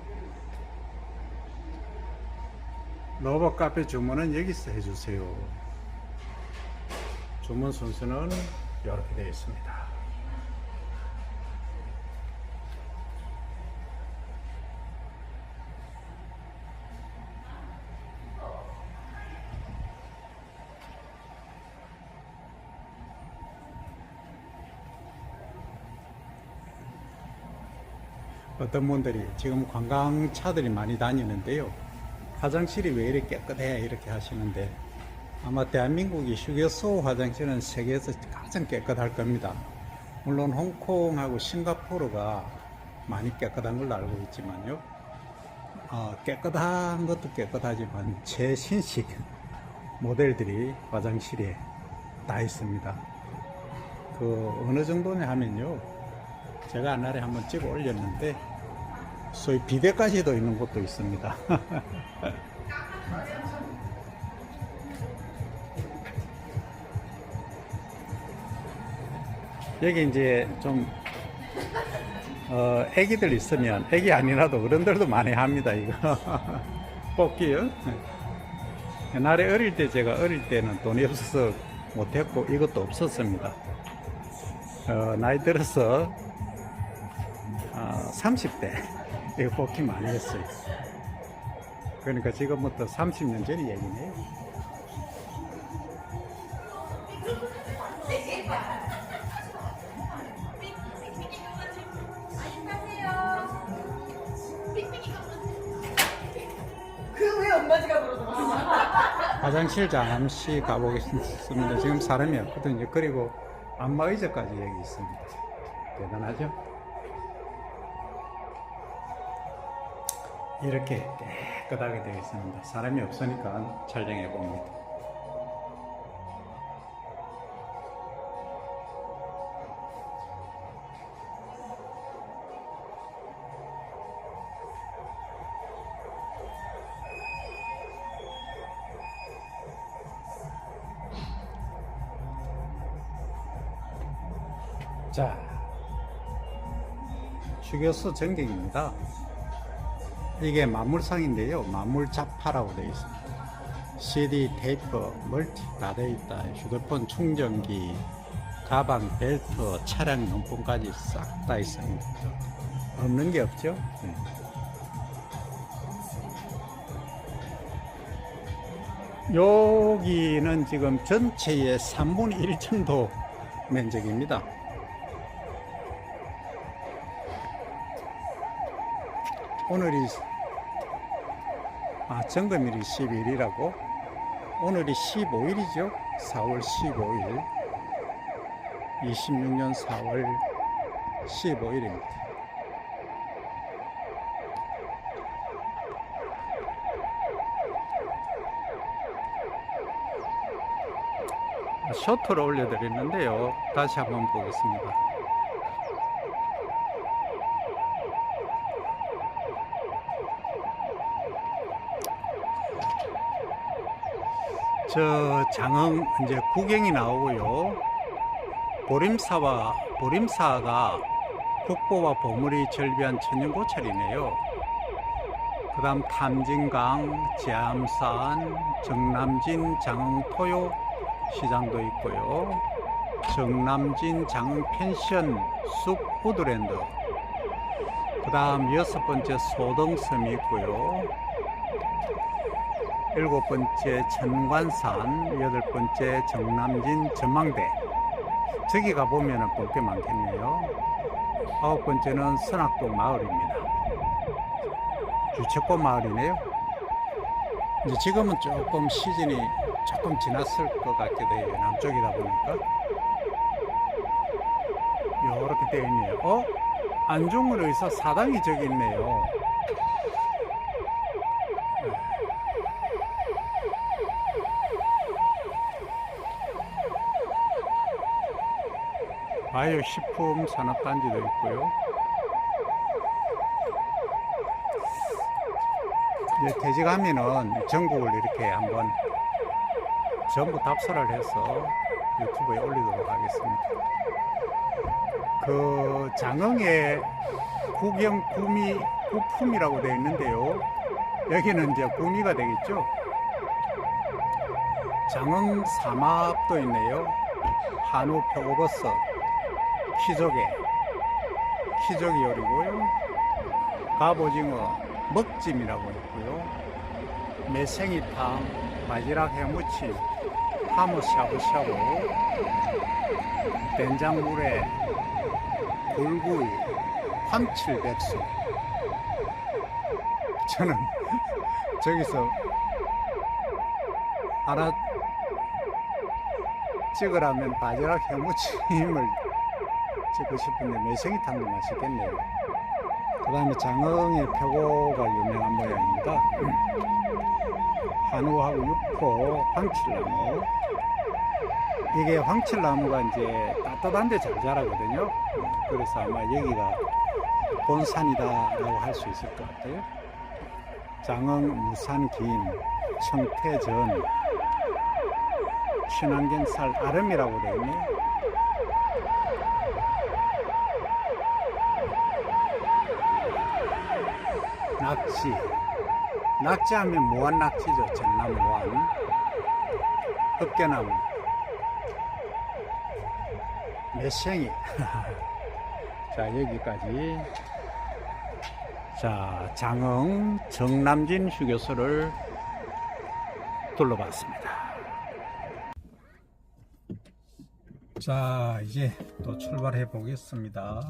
로봇 카페 주문은 여기서 해주세요. 주문 순서는 이렇게 되어 있습니다. 어떤 분들이 지금 관광차들이 많이 다니는데요, 화장실이 왜 이렇게 깨끗해 이렇게 하시는데, 아마 대한민국이 휴게소 화장실은 세계에서 가장 깨끗할 겁니다. 물론 홍콩하고 싱가포르가 많이 깨끗한 걸로 알고 있지만요, 깨끗한 것도 깨끗하지만 최신식 모델들이 화장실에 다 있습니다. 그 어느 정도냐 하면요, 제가 옛날에 한번 찍어 올렸는데 소위 비데까지도 있는 곳도 있습니다. 여기 이제 좀 애기들 있으면, 애기 아니라도 어른들도 많이 합니다. 이거 뽑기요. 옛날에 어릴 때, 제가 어릴 때는 돈이 없어서 못했고 이것도 없었습니다. 나이 들어서 30대 이거 뽑기 많이 했어요. 그러니까 지금부터 30년 전 얘기네요. 화장실 잠시 가보겠습니다. 지금 사람이 없거든요. 그리고 안마의자까지 여기 있습니다. 대단하죠? 이렇게 깨끗하게 되어 있습니다. 사람이 없으니까 촬영해 봅니다. 자, 휴게소 전경입니다. 이게 만물상인데요. 만물잡파라고 되어 있습니다. CD, 테이프, 멀티 다 되어 있다. 휴대폰 충전기, 가방, 벨트, 차량 용품까지 싹 다 있습니다. 없는 게 없죠. 네. 여기는 지금 전체의 3분의 1 정도 면적입니다. 오늘이 점검일이 11일이라고 오늘이 15일이죠. 4월 15일 26년 4월 15일입니다. 셔터를 올려드렸는데요. 다시 한번 보겠습니다. 저 장흥 이제 구경이 나오고요. 보림사가 국보와 보물이 절비한 천연고찰이네요. 그 다음 탐진강, 제암산, 정남진, 장흥 토요 시장도 있고요. 정남진 장흥 펜션 숲 우드랜드. 그 다음 6번째 소등섬이 있고요. 7번째 천관산, 8번째 정남진 전망대. 저기 가보면 볼 게 많겠네요. 9번째는 선악동 마을입니다. 유채꽃 마을이네요. 이제 지금은 조금 시즌이 조금 지났을 것 같기도 해요. 남쪽이다 보니까. 이렇게 되어 있네요. 안중으로 해서 사당이 저기 있네요. 바이오 식품 산업단지도 있고요. 이제 퇴직하면은 전국을 이렇게 한번 전부 답사를 해서 유튜브에 올리도록 하겠습니다. 그 장흥의 구경 구미 구품이라고 되어 있는데요. 여기는 이제 구미가 되겠죠. 장흥 삼합도 있네요. 한우 표고버섯, 키조개 요리고요. 갑오징어, 먹찜이라고 있고요. 매생이탕, 바지락 해무침, 하모 샤브샤브, 된장물에 굴구이, 황칠백숙. 저는 저기서 하나 찍으라면 바지락 해무침을 찍고 싶은데 매생이탕도 맛있겠네요. 그 다음에 장흥의 표고가 유명한 모양입니다. 한우하고 육포, 황칠나무. 이게 황칠나무가 이제 따뜻한 데 잘 자라거든요. 그래서 아마 여기가 본산이다라고 할 수 있을 것 같아요. 장흥 무산김, 청태전, 신안경살 아름이라고 되어 있네요. 낙지하면 무한낙지죠. 전남 무한. 흑개나무, 매생이. 자, 여기까지. 자, 장흥 정남진 휴게소를 둘러봤습니다. 자, 이제 또 출발해 보겠습니다.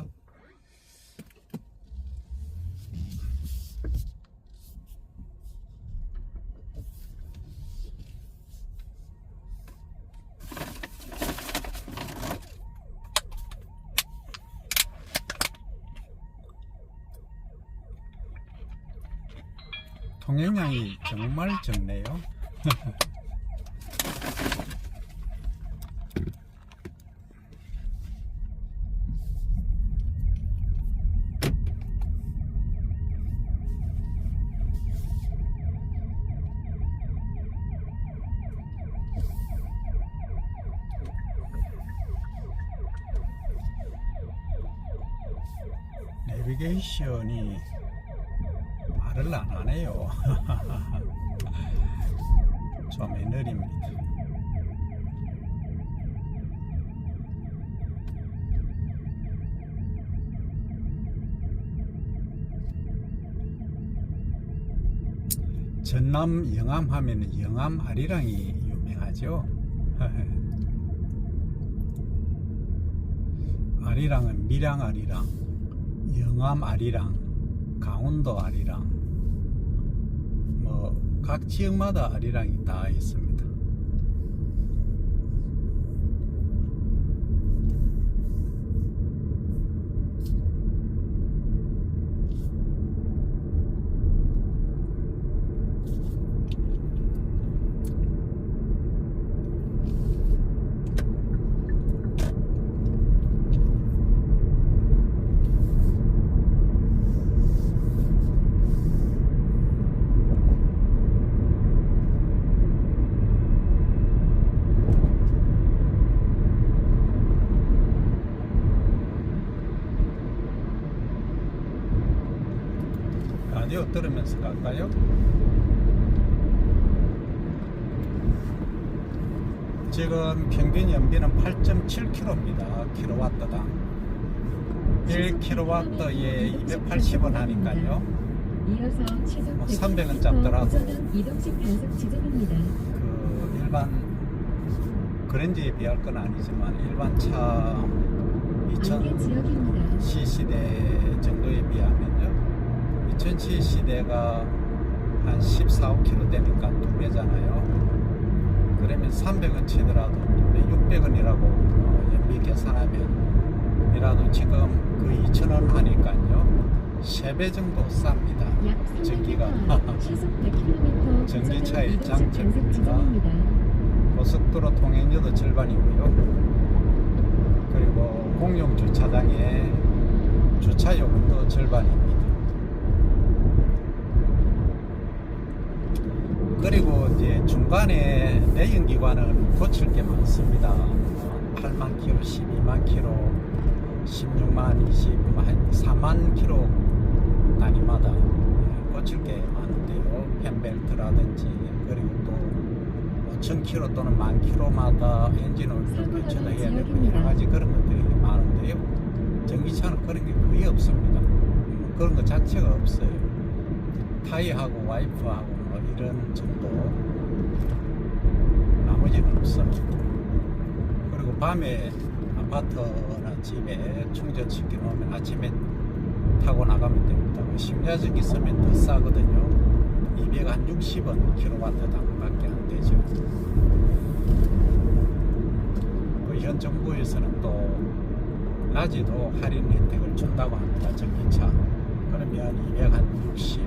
통행량이 정말 적네요. 내비게이션이 말을 안 하네요. 좀 느립니다. 전남 영암 하면 영암 아리랑이 유명하죠. 아리랑은 밀양 아리랑, 영암 아리랑, 강원도 아리랑, 뭐 각 지역마다 아리랑이 다 있습니다. 라디오 들으면서 갈까요? 지금 평균 연비는 8.7km입니다. 킬로와트당 1kW에 280원 하니까요. 이어서 시속 뭐 300원 300원 잡더라도 우선은 이동식 단속 지점입니다. 그 일반 그랜저에 비할 건 아니지만 일반 차 안개 지역입니다. 2000cc 정도에 비하면요, 2000cc대가 한 14, 5km 되니까 2배잖아요. 그러면 300원 치더라도 600원이라고 연비 계산하면 이라도 지금 그 2,000원 하니까요 3배 정도 쌉니다. 약 전기가 300m 시속 100km 전기차의 이동식 단속 장점입니다. 지점입니다. 고속도로 통행료도 절반이고요. 그리고 공용 주차장의 주차 요금도 절반입니다. 그리고 이제 중간에 내연기관은 고칠 게 많습니다. 8만 킬로, 12만 킬로, 16만, 20만, 4만 킬로 단위마다 고칠 게 많은데요. 펜벨트라든지, 그리고 또 5천 킬로 또는 1만 킬로마다 엔진 오일을 교체도 해야 되고 여러 가지 그런 것들이 많은데요. 전기차는 그런 게 거의 없습니다. 그런 것 자체가 없어요. 타이어하고 와이퍼하고 뭐 이런 정도, 나머지는 없습니다. 그리고 밤에 아파트나 집에 충전시켜 놓으면 아침에 타고 나가면 됩니다. 심야전기 쓰면 더 싸거든요. 260원 킬로와트당 밖에 안 되죠. 그 현 정부에서는 또 낮에도 할인 혜택을 준다고 합니다. 전기차. 그러면 260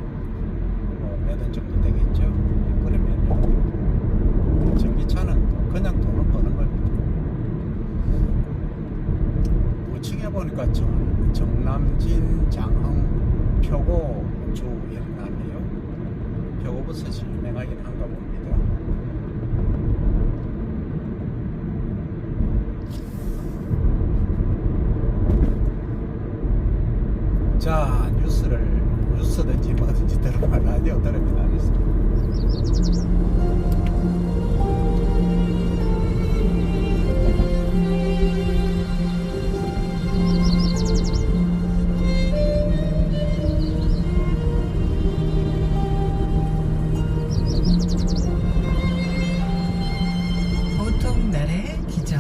몇 원 정도 되겠죠. 그러면 전기차는 그냥 돈을 버는 겁니다. 우측에 보니까 정남진, 장흥, 표고 주 영남이에요. 표고버섯이 유명하긴 한가 봅니다. 자, 뉴스든지 뭐든지 들으면 라디오 들으면 하겠습니다. 보통날의 기적.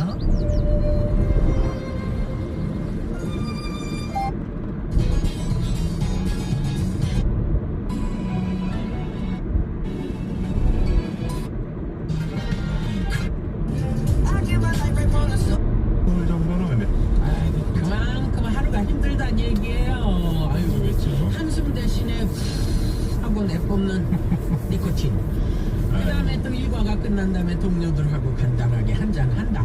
일과가 끝난 다음에 동료들하고 간단하게 한잔 한다.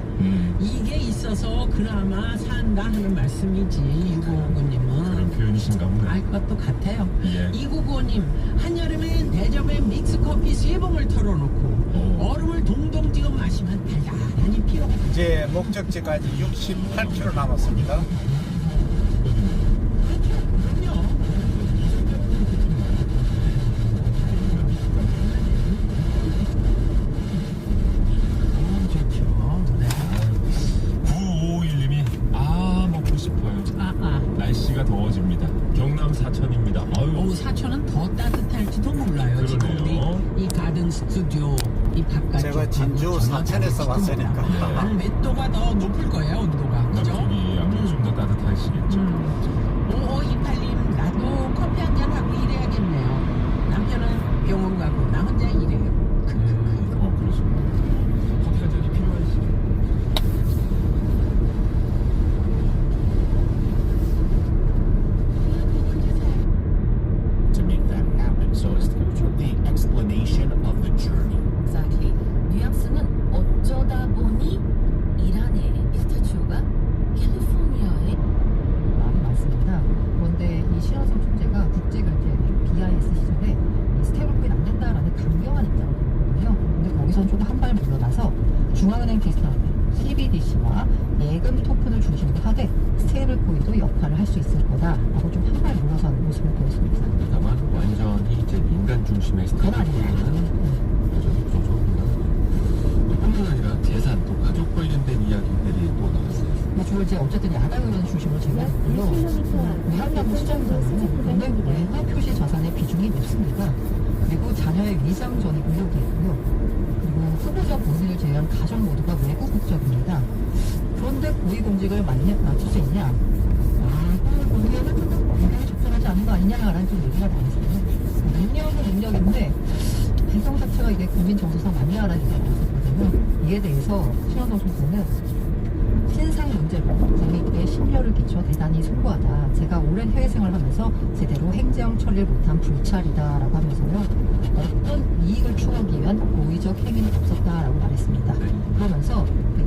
이게 있어서 그나마 산다 하는 말씀이지. 유고고님은 그런 표현이신가 보네. 알 것도 같아요. 예. 이고고님 한여름에 대접에 믹스커피 3봉을 털어놓고 얼음을 동동 찍어 마시면 달달하니 피로가 이제 목적지까지 68km 남았습니다. 먹고 싶어요. 날씨가 더워집니다. 경남 사천입니다. 아유. 사천은 더 따뜻할지도 몰라요. 그러네요. 지금 이 가든 스튜디오 이 바깥쪽 제가 진주 사천에서 왔으니까 한 몇 도가 더 높을 거예요, 온도가. 그죠? 남쪽이 아무래도 좀 더 따뜻하시겠죠. 5528님 나도 커피 한잔 하고 일해야겠네요. 남편은 병원 가고 나 혼자 일해요. 그렇습니다. 커피 한 잔이 필요하시죠? To make that happen, so as to the explanation of the journey. Exactly. 뉘앙스는 어쩌다 보니 이란의 피스타치오가 캘리포니아에 말이 많습니다. 그런데 이 신원성 총재가 국제결제회 BIS 시절에 이 스테이블코인 안 된다라는 강경한 입장을 보였거든요. 근데 거기선 좀 한 발 물러나서 중앙은행 비슷한 CBDC와 예금 토큰을 중심으로 하되 스테이블코인도 역할을 할 수 있을 거다라고 좀 한 발 물러서는 모습을 보였습니다. 다만 완전히 이제 민간 중심의 그건 아니에요. 스타트는 여전히 뿐만 아니라 재산 또 가족 관련된 이야기들이 또 나왔어요. 주로 이제 어쨌든 야당 의원 중심으로 제기했고요. 외환당국 수장자는 은행 외화 표시 자산의 비중이 높습니다. 그리고 자녀의 위장 전입 의혹이 있고요. 그리고 후보자 본인을 제외한 가족 모두가 외국 국적입니다. 그런데 고위공직을 맡을 수 있냐? 그걸 보기에는 굉장히 적절하지 않은 거 아니냐라는 좀 얘기가 나왔어요. 능력은 능력인데 배경 자체가 이게 국민 정서상 맞냐라는 얘기가 나왔거든요. 이에 대해서 신원동 총재는 신상 문제로 국민께 심려를 끼쳐 대단히 송구하다. 제가 오랜 해외 생활하면서 제대로 행정 처리를 못한 불찰이다라고 하면서요. 어떤 이익을 추구하기 위한 고의적 행위는 없었다라고 말했습니다. 그러면서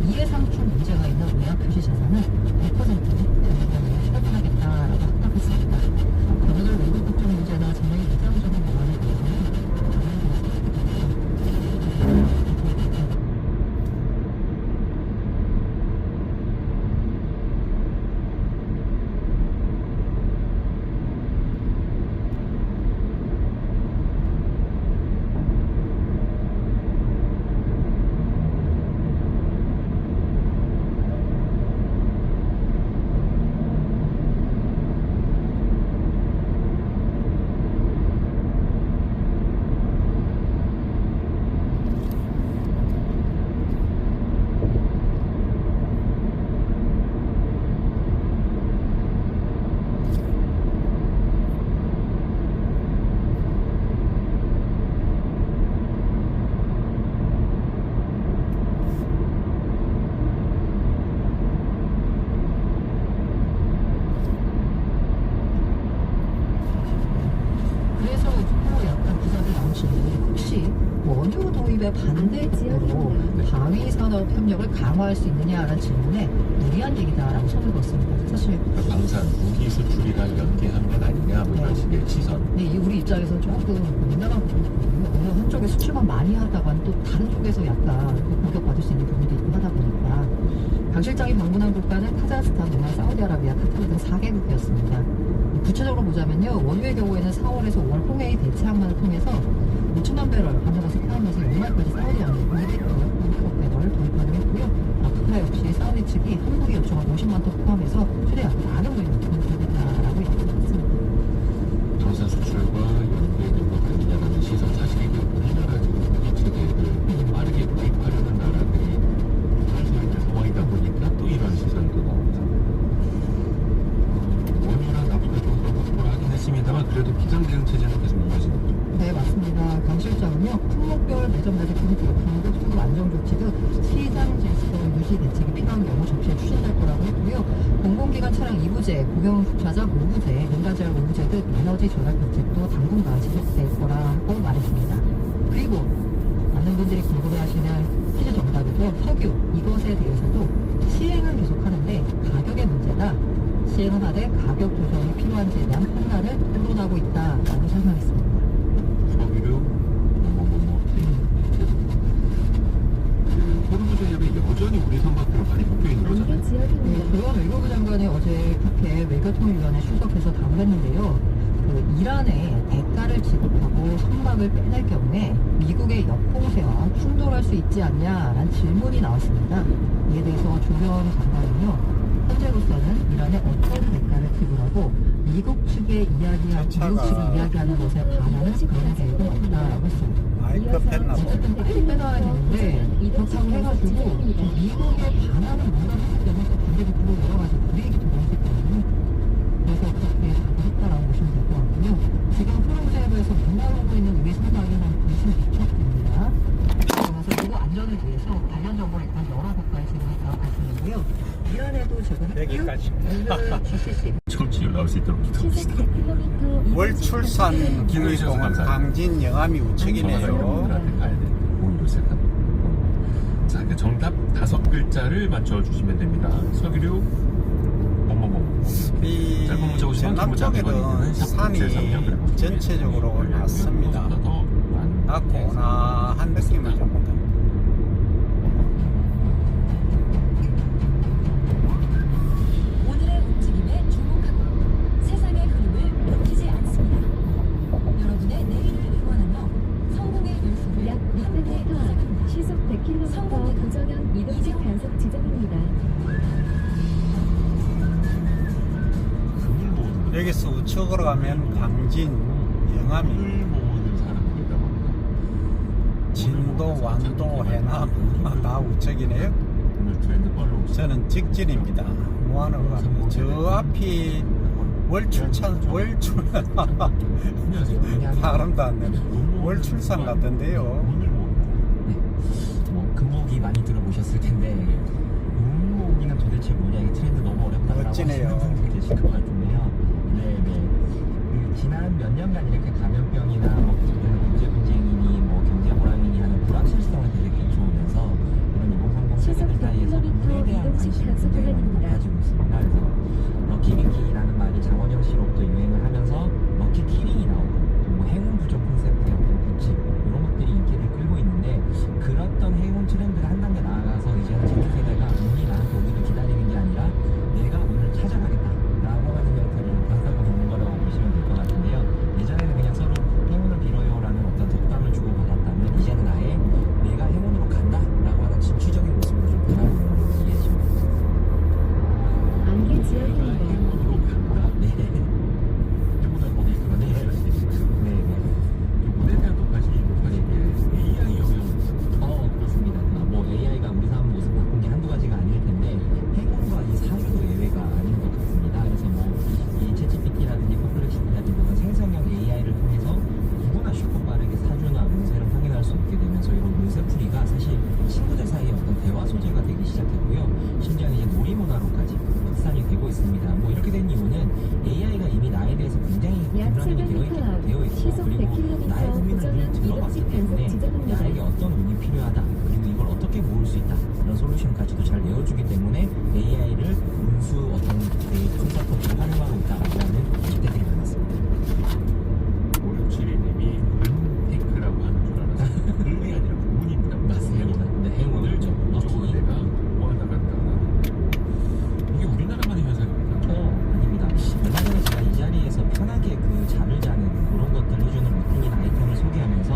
이해상충 문제가 있는 외화 표시 자산은 100%는 처분하겠다라고 확답했습니다. 오늘 외국 국적 문제나 자녀의 이상적인 논란에 대해서는 반대로 방위산업 협력을 강화할 수 있느냐라는 질문에 무리한 얘기다라고 선을 그었습니다. 사실 방산 무기 수출이랑 연계한 건 아니냐 뭐 이런 식의 시선. 네, 우리 입장에서 조금 민감한 부분이거든요. 어느 한쪽에 수출만 많이 하다가는 또 다른 쪽에서 약간 공격받을 수 있는 부분도 있고 하다 보니까 강 실장이 방문한 국가는 카자흐스탄, 오만, 사우디아라비아, 카타르 등 4개국이었습니다. 구체적으로 보자면요, 원유의 경우에는 4월에서 5월 홍해의 대체 항만을 통해서 5천만 배럴 하는 것을 포함해서 연말까지 사우디아라비아 200억 배럴 도입하기로 했고요. 아프리카 역시 사우디 측이 한국이 요청한 50만 톤 포함해서 최대 많은 물량을 공급하겠다라고 얘기했습니다. 방산 수출과 연계된 것 아니냐라는 시선, 사실 이게 우리나라 지금 무기 체계를 빠르게 도입하려는 나라들이 살살 상황이다 보니까 또 이런 시선도 나옵니다. 원유랑 나쁘게 좀 그렇고 하긴 했습니다만 그래도 비상대응 체제는 계속 이어지는 거죠. 네, 맞습니다. 강 실장은요, 품목별 매점 내지 공급 수급 안정 조치 등 시장 질서 유지 대책이 필요한 경우 적시에 추진될 거라고 했고요. 공공기관 차량 2부제, 공영자적 5부제, 민간자율 5부제 등 에너지 절약 대책도 당분간 지속될 거라고 말했습니다. 그리고 많은 분들이 궁금해하는 석유 이것에 대해서도 시행은 계속 하는데 가격의 문제다. 시행은 하되 가격 조정이 필요한지에 대한 판단을 토론하고 있다라고 설명했습니다. 석유류 호르무즈 해협이 여전히 우리 선박들은 많이 묶여 있는 거잖아요. 조원 외교부 장관이 어제 국회 외교통일위원회 출석해서 답했는데요. 그 이란에 대가를 지급하고 선박을 빼낼 경우에 미국의 역공세와 충돌할 수 있지 않냐라는 질문이 나왔습니다. 이에 대해서 조원 장관은요, 현재로서는 이란에 어떤 대가를 지불하고 미국 측이 이야기하는 것에 반하는 그런 계획은 없다라고 했습니다. 마이크 뺐나 봐. 어쨌든 빨리 빼놔야 되는데 그렇다고 해가지고 미국에 반하는 뭔가 하기 때문에 반대국으로 여러 가지 불이익이 들어오기 때문에 그래서 그렇게 답을 했다라고 보시면 될 것 같고요. 지금 호르무즈해협에서 문화하고 있는 우리 선박에는 96척입니다. 그래서 이거 안전을 위해서 관련 정보를 일단 여러 국가에 제공했다고 말씀드리고요. 이란에도 제공했고요. GCC 청취율 나올 수 있도록 기도합시다. 월 출산 기후이동은 강진 영암이 우측이네요. 자, 그 정답 5글자를 맞춰주시면 됩니다. 석유류 뭐뭐뭐. 이 전남 쪽에는 산이 전체적으로 낮습니다. 낮고 온화한 느낌을 줍니다. 오늘의 움직임에 주목하고 세상의 흐름을 놓치지 않습니다. 여러분의 내일을 응원하며 성공의 열쇠를 약 함께 600m 시작합니다. 시속 100km 고정형 이동식 단속 지점입니다. 여기서 우측으로 가면 강진 영암이 진도, 완도, 해남 다 우측이네요. 저는 직진입니다. 뭐하는 거 같아요. 저 앞이 월출산 발음도 안 되네. 월출산 같던데요. 뭐 금목이 많이 들어보셨을 텐데 금목이는 도대체 뭐냐, 이 트렌드 너무 어렵다고 멋지네요. 계실 것 같은데요. 네네. 그 지난 몇 년간 이렇게 감염병이나 뭐 경제 분쟁이니 뭐 경제 불황이니 하는 불확실성을 되게 감춰오면서 이런 2030 세대들 사이에서 물에 대한 관심이 굉장히 많이 높아지고 있습니다. 그래서 럭키비키라는 말이 장원영 씨로부터 유행을 하면서 럭키키링이 나오고 뭐 행운 부족 콘셉트의 어떤 굿즈 이런 것들이 인기를 끌고 있는데, 그랬던 행운 트렌드를 한 단계 나아가서 이제는 Z세대가 운이 나한테 오기를 기다리는 게 아니라 내가 운을 찾아가겠다라고 하는 형태를 변화가 보는 거라고 보시면 될 것 같은데요. 예전에는 그냥 서로 행운을 빌어요라는 어떤 덕담을 주고받았다면 이제는 아예 내가 행운으로 간다라고 하는 진취적인 모습으로 좀 변하고 있는 걸로 이해해 주시면 됩니다. 안개 지역입니다. 네. 행운을 보기 그러네. 네. 운에 대한 또 관심이 높아진 게 AI 영역. 그렇습니다. 뭐 AI가 우리 삶 모습 바꾼 게 한두 가지가 아닐 텐데 행운과 이 사유도 예외가 아닌 것 같습니다. 그래서 뭐이 챗GPT라든지 퍼플렉시티라든지 이런 생성형 AI를 통해서 누구나 쉽고 빠르게 사주나 운세를 확인할 수 있게 되면서 이런 운세풀이가 사실 친구들 사이에 어떤 대화 소재가 되기 시작했고요. 심지어 이제 놀이문화로까지 확산이 되고 있습니다. 뭐 이렇게 된 이유는 AI가 이미 나에 대해서 굉장히 약 분란이 700m 되어 있고 시속 그리고 100km 나의 고민을 고정형 미리 들어봤기 이동식 때문에 단속 지점입니다. 나에게 어떤 운이 필요하다, 그리고 이걸 어떻게 모을 수 있다, 이런 솔루션까지도 잘 내어주기 때문에 AI를 운수 어떤 컨설턴트로 활용하고 있다라는 기대들이 많았습니다. 5672님이 테이크라고 하는 줄 알아서 을이 아니라 운입니다. 맞습니다. 네, 행운을 좀 이쪽으로 내가 모아나간다. 이게 우리나라만의 현상입니까? 아닙니다. 얼마 전에 제가 이 자리에서 편하게 그 잠을 자는 그런 것들을 해주는 루틴인 아이템을 소개하면서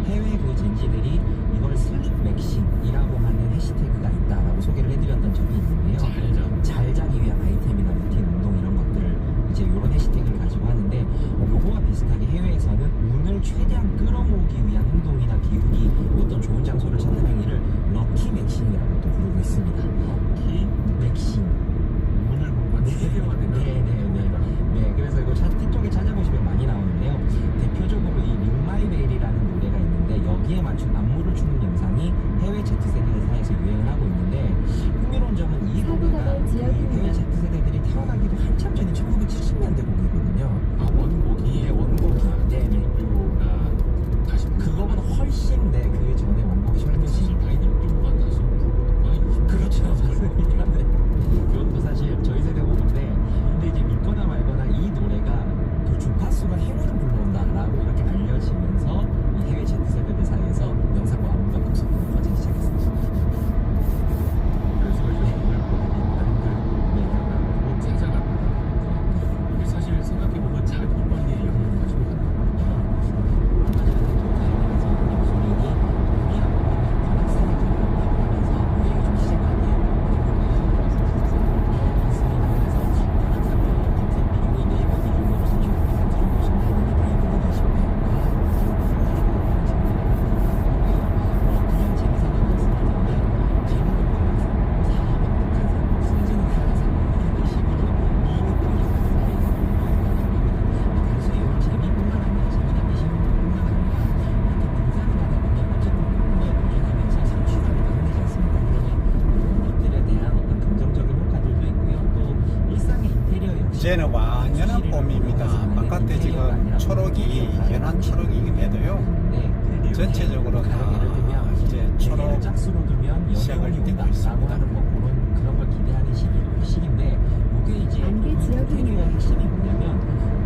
해외 그 젠지들이 이걸 슬립 맥신이라고 하는 해시태그가 있다라고 소개를 해드렸던 적이 있는데요. 잘 자기 위한 아이템이나 루틴, 운동 이런 것들을 이제 이런 해시태그를 가지고 하는데, 요거와 비슷하게 해외에서는 운을 최대한 끌어모으기 위한 행동이나 기운이 어떤 좋은 장소를 찾는 행위를 럭키 맥신이라고 또 부르고 있습니다. 럭키 맥신. 운을 못 받는 세계화되는. 네, 그래서 이거 틱톡에 찾아보시면 많이 나오는데요. 대표적으로 이 링마이벨이라는 노래가 있는데 여기에 맞춘 안무를 추는 영상이 해외 Z세대들 사이에서 유행을 하고 있는데, 흥미로운 점은 이 노래가 해외 Z세대들이 태어나기도 한참 전인 1970년대 곡이거든요. 원곡이? 네, 원곡이. 네네. 다시 그거보다 훨씬 그 전에 원곡이 설명이 바이들 뷰가 다시 부르고 바깥에 지금 초록이 연한 초록이긴 해도요. 전체적으로 다 이제 초록 짝수로 두면 시작을 영역이 되고 온다라고 있습니다. 하는 뭐 그런 걸 기대하는 시기인데 이게 이제 테리의 핵심이 뭐냐면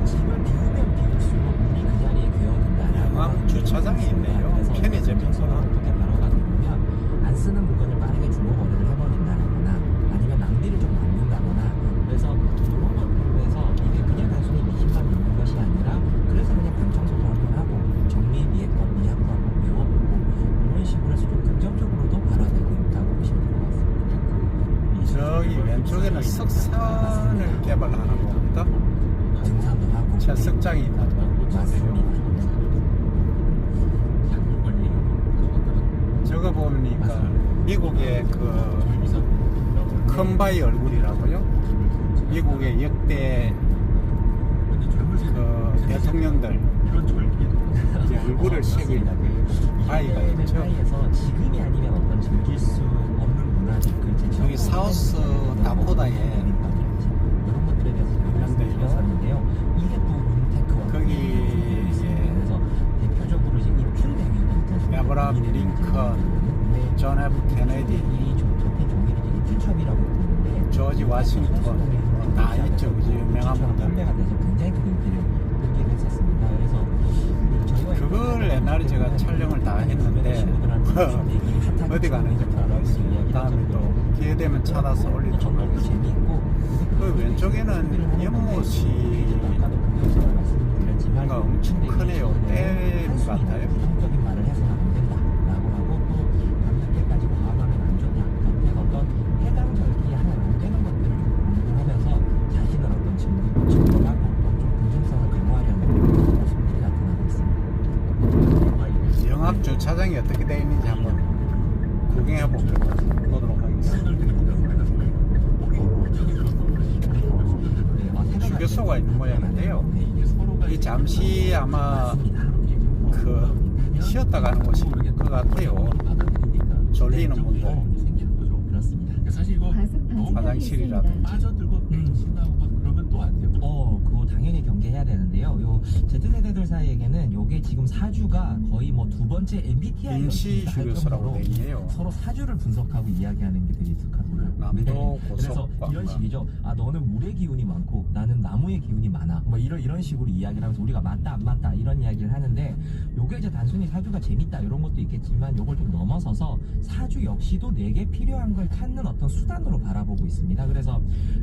집을 비우면 비울수록 물이 그 자리에 괴어든다라고 영암 주차장이 있네요. 편의점 어떻게 바로가 되냐면 안 쓰는 물건을 빠르게 중고 거래를 해버린다거나 아니면 낭비를 좀 막는다거나 그래서 이런 것들로 해서 이게 그냥 단순히 미심만 있는 것이 아니라 그래서 그냥 방 청소도 한번 하고 정리 미해법 미합도 한번 배워보고 이런 식으로 해서 좀 긍정적으로도 발화되고 있다고 보시면 될 것 같습니다. 저기 왼쪽에는 석산을 개발하는 겁니다. 등산도 하고 채석장이 있는 맞습니다. 저거 보니까 미국의 그 컴바이 얼굴이라고요. 미국의 역대 그 대통령들 이제 얼굴을 새긴 바위가 있죠. 바위에서 지금이 아니면 어떤 즐길 수 없는 문화들 여기 사우스 다코다에 이런 것들에 대해서 들렸었는데요. 이게 또 윈테크와 거기 그래서 대표적으로 이제 입출되고 있는 에브라함 링컨, 존 F 케네디, 이 접힌 종이를 입출첩이라고 부르는데 조지 워싱턴 다 있죠. 그죠? 유명한 분들. 판매가 돼서 굉장히 큰 인기를 끌게 됐었습니다. 그래서 그걸 옛날에 제가 촬영을 다 했는데 어디 가는지 모르겠어요. 다음에 또 기회 되면 찾아서 올리도록 하겠습니다. 그 왼쪽에는 연못이가 엄청 크네요. 댐 같아요. 부정적인 말을 해서는 안 된다라고 하고 또 밤늦게까지 과감하면 안 좋다. 같은 어떤 해당 절기에 하나 안 되는 것들을 좀 공부하면서 자신을 어떤 증명하고 좀 긍정성을 강화하려는 모습들이 나타나고 있습니다. 영암 주차장이 어떻게 되어 있는지 한번 구경해 보도록 하겠습니다. 휴게소가 있는 모양인데요. 이 잠시 아마 그 쉬었다 가는 곳인 것 같아요. 졸리는 분들. 사실 이거 화장실이라든지. 빠져들고 신나고 막 그러면 또 안 돼요. 그거 당연히 경계해야 되는데요. 요 Z세대들 사이에게는 요게 지금 사주가 거의 뭐 두 번째 MBTI 임시 휴게소라고 돼 있네요. 서로 사주를 분석하고 이야기하는 게 되게 익숙합니다. 남도 그래서 고속광. 이런 식이죠. 아 너는 물의 기운이 많고 나는 나무의 기운이 많아. 뭐 이런 식으로 이야기를 하면서 우리가 맞다 안 맞다 이런 이야기를 하는데 요게 이제 단순히 사주가 재밌다 이런 것도 있겠지만 요걸 좀 넘어서서 사주 역시도 내게 필요한 걸 찾는 어떤 수단으로 바라보고 있습니다. 그래서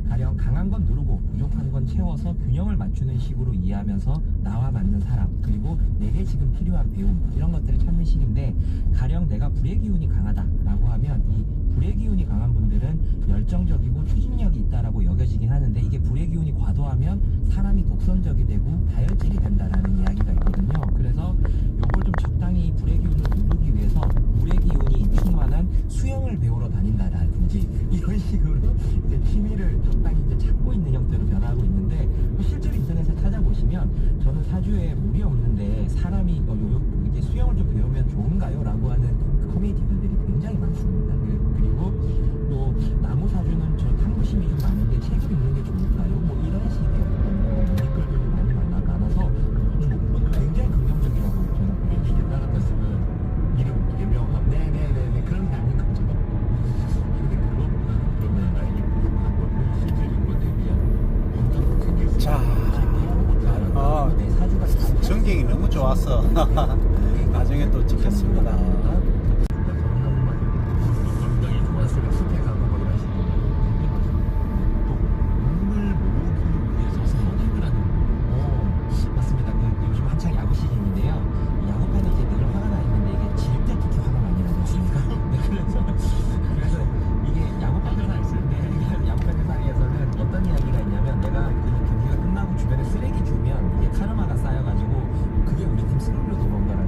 가령 강한 건 누르고 부족한 건 채워서 균형을 맞추는 식으로 이해하면서 나와 맞는 사람 그리고 내게 지금 필요한 배움 이런 것들을 찾는 식인데 가령 내가 불의 기운이 강하다라고 하면 이 불의 기운이 강한 분들은 열정적이고 추진력이 있다라고 여겨지긴 하는데 이게 불의 기운이 과도하면 사람이 독선적이 되고 다혈질이 된다라는 이야기가 있거든요. 그래서 요걸 좀 적당히 불의 기운을 누르기 위해서 물의 기운이 충만한 수영을 배우러 다닌다라든지 이런 식으로 이제 취미를 적당히 이제 찾고 있는 형태로 변화하고 있는데 실제로 인터넷에 찾아보시면 저는 사주에 물이 없는데 사람이 이제 수영을 좀 배우면 좋은가요? 라고 하는 그 커뮤니티들이 굉장히 많습니다. 그리고 또 나무 사주는 저 탐구심이 좀 많은데 책을 읽는 게 좋을까요? 뭐 이런 식의 어떤 댓글들도 많이 많아서 굉장히 긍정적이라고 저는 보여요. 이게 따라 갔으면 이름 개명하고 네네네 그런 게 아닌 거죠. 근데 그것보다는 그러면 나에게 부족한 것을 실질적으로 대비한 생겼어요. 자, 전경이 너무 좋아서 나중에 또 찍겠습니다. 건강이 좋았으면 숲에 가고 뭐 이런 식으로 또 몸을 모으기 위해서 스포킹을 하는 맞습니다. 요즘 한창 야구 시즌인데요. 야구팬이 이제 늘 화가 나 있는데 이게 질 때 특히 화가 많이 나지 않습니까? 네, 그래서 이게 야구팬들 사이에서는 어떤 이야기가 있냐면 내가 그 경기가 끝나고 주변에 쓰레기 주면 이게 카르마가 쌓여가지고 그게 우리 팀 승리로 돌아온다라는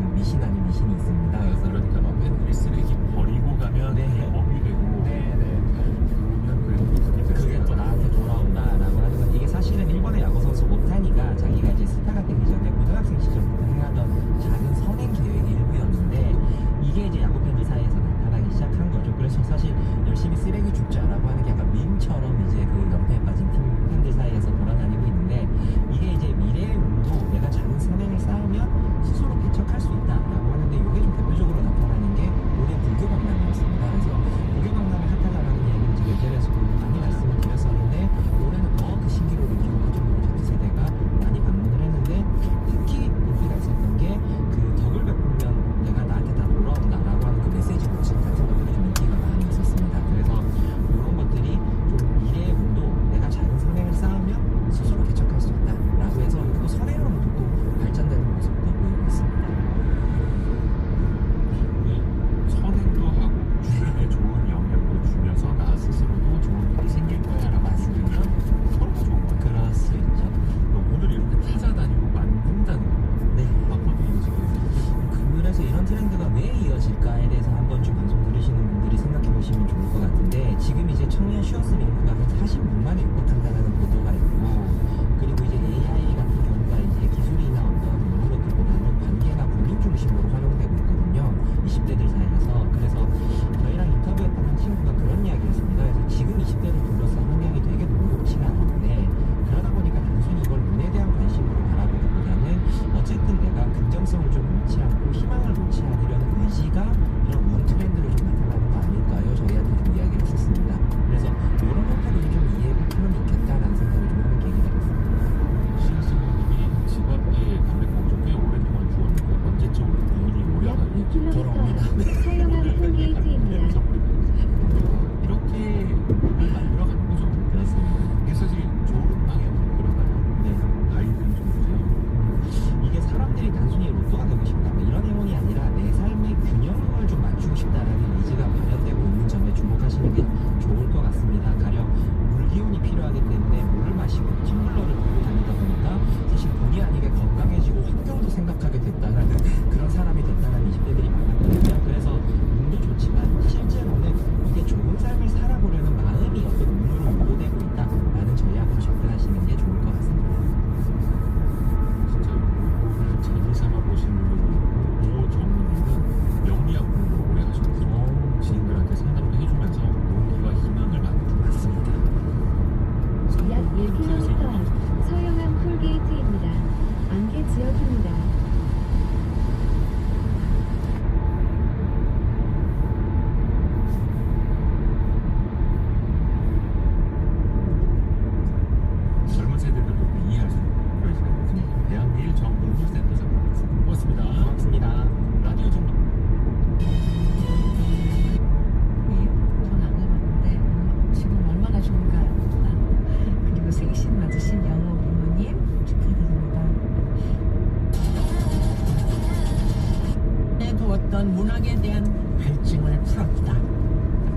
갈증을 풀었다.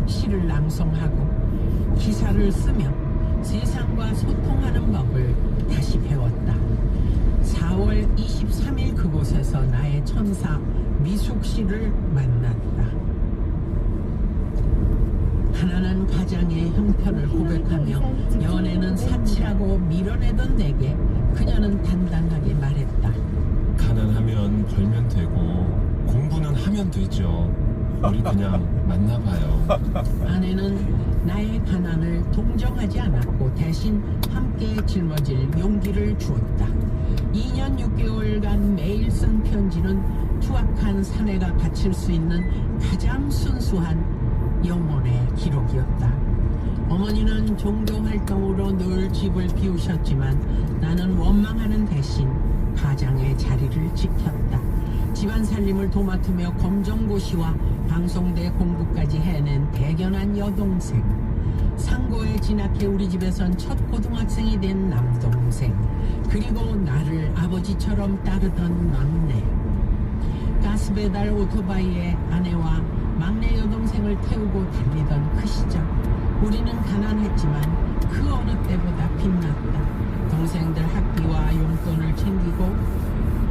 시를 낭송하고 기사를 쓰며 세상과 소통하는 법을 다시 배웠다. 4월 23일 그곳에서 나의 천사 미숙 씨를 만났다. 하나는 가장의 형편을 고백하며 연애는 사치라고 밀어내던 내게 그녀는 단단하게 말했다. 가난하면 벌면 되고 공부는 하면 되죠. 우리 그냥 만나봐요. 아내는 나의 가난을 동정하지 않았고 대신 함께 짊어질 용기를 주었다. 2년 6개월간 매일 쓴 편지는 투박한 사내가 바칠 수 있는 가장 순수한 영혼의 기록이었다. 어머니는 종교 활동으로 늘 집을 비우셨지만 나는 원망하는 대신 가장의 자리를 지켰다. 집안 살림을 도맡으며 검정고시와 방송대 공부까지 해낸 대견한 여동생. 상고에 진학해 우리 집에선 첫 고등학생이 된 남동생. 그리고 나를 아버지처럼 따르던 막내. 가스배달 오토바이에 아내와 막내 여동생을 태우고 달리던 그 시절 우리는 가난했지만 그 어느 때보다 빛났다. 동생들 학비와 용돈을 챙기고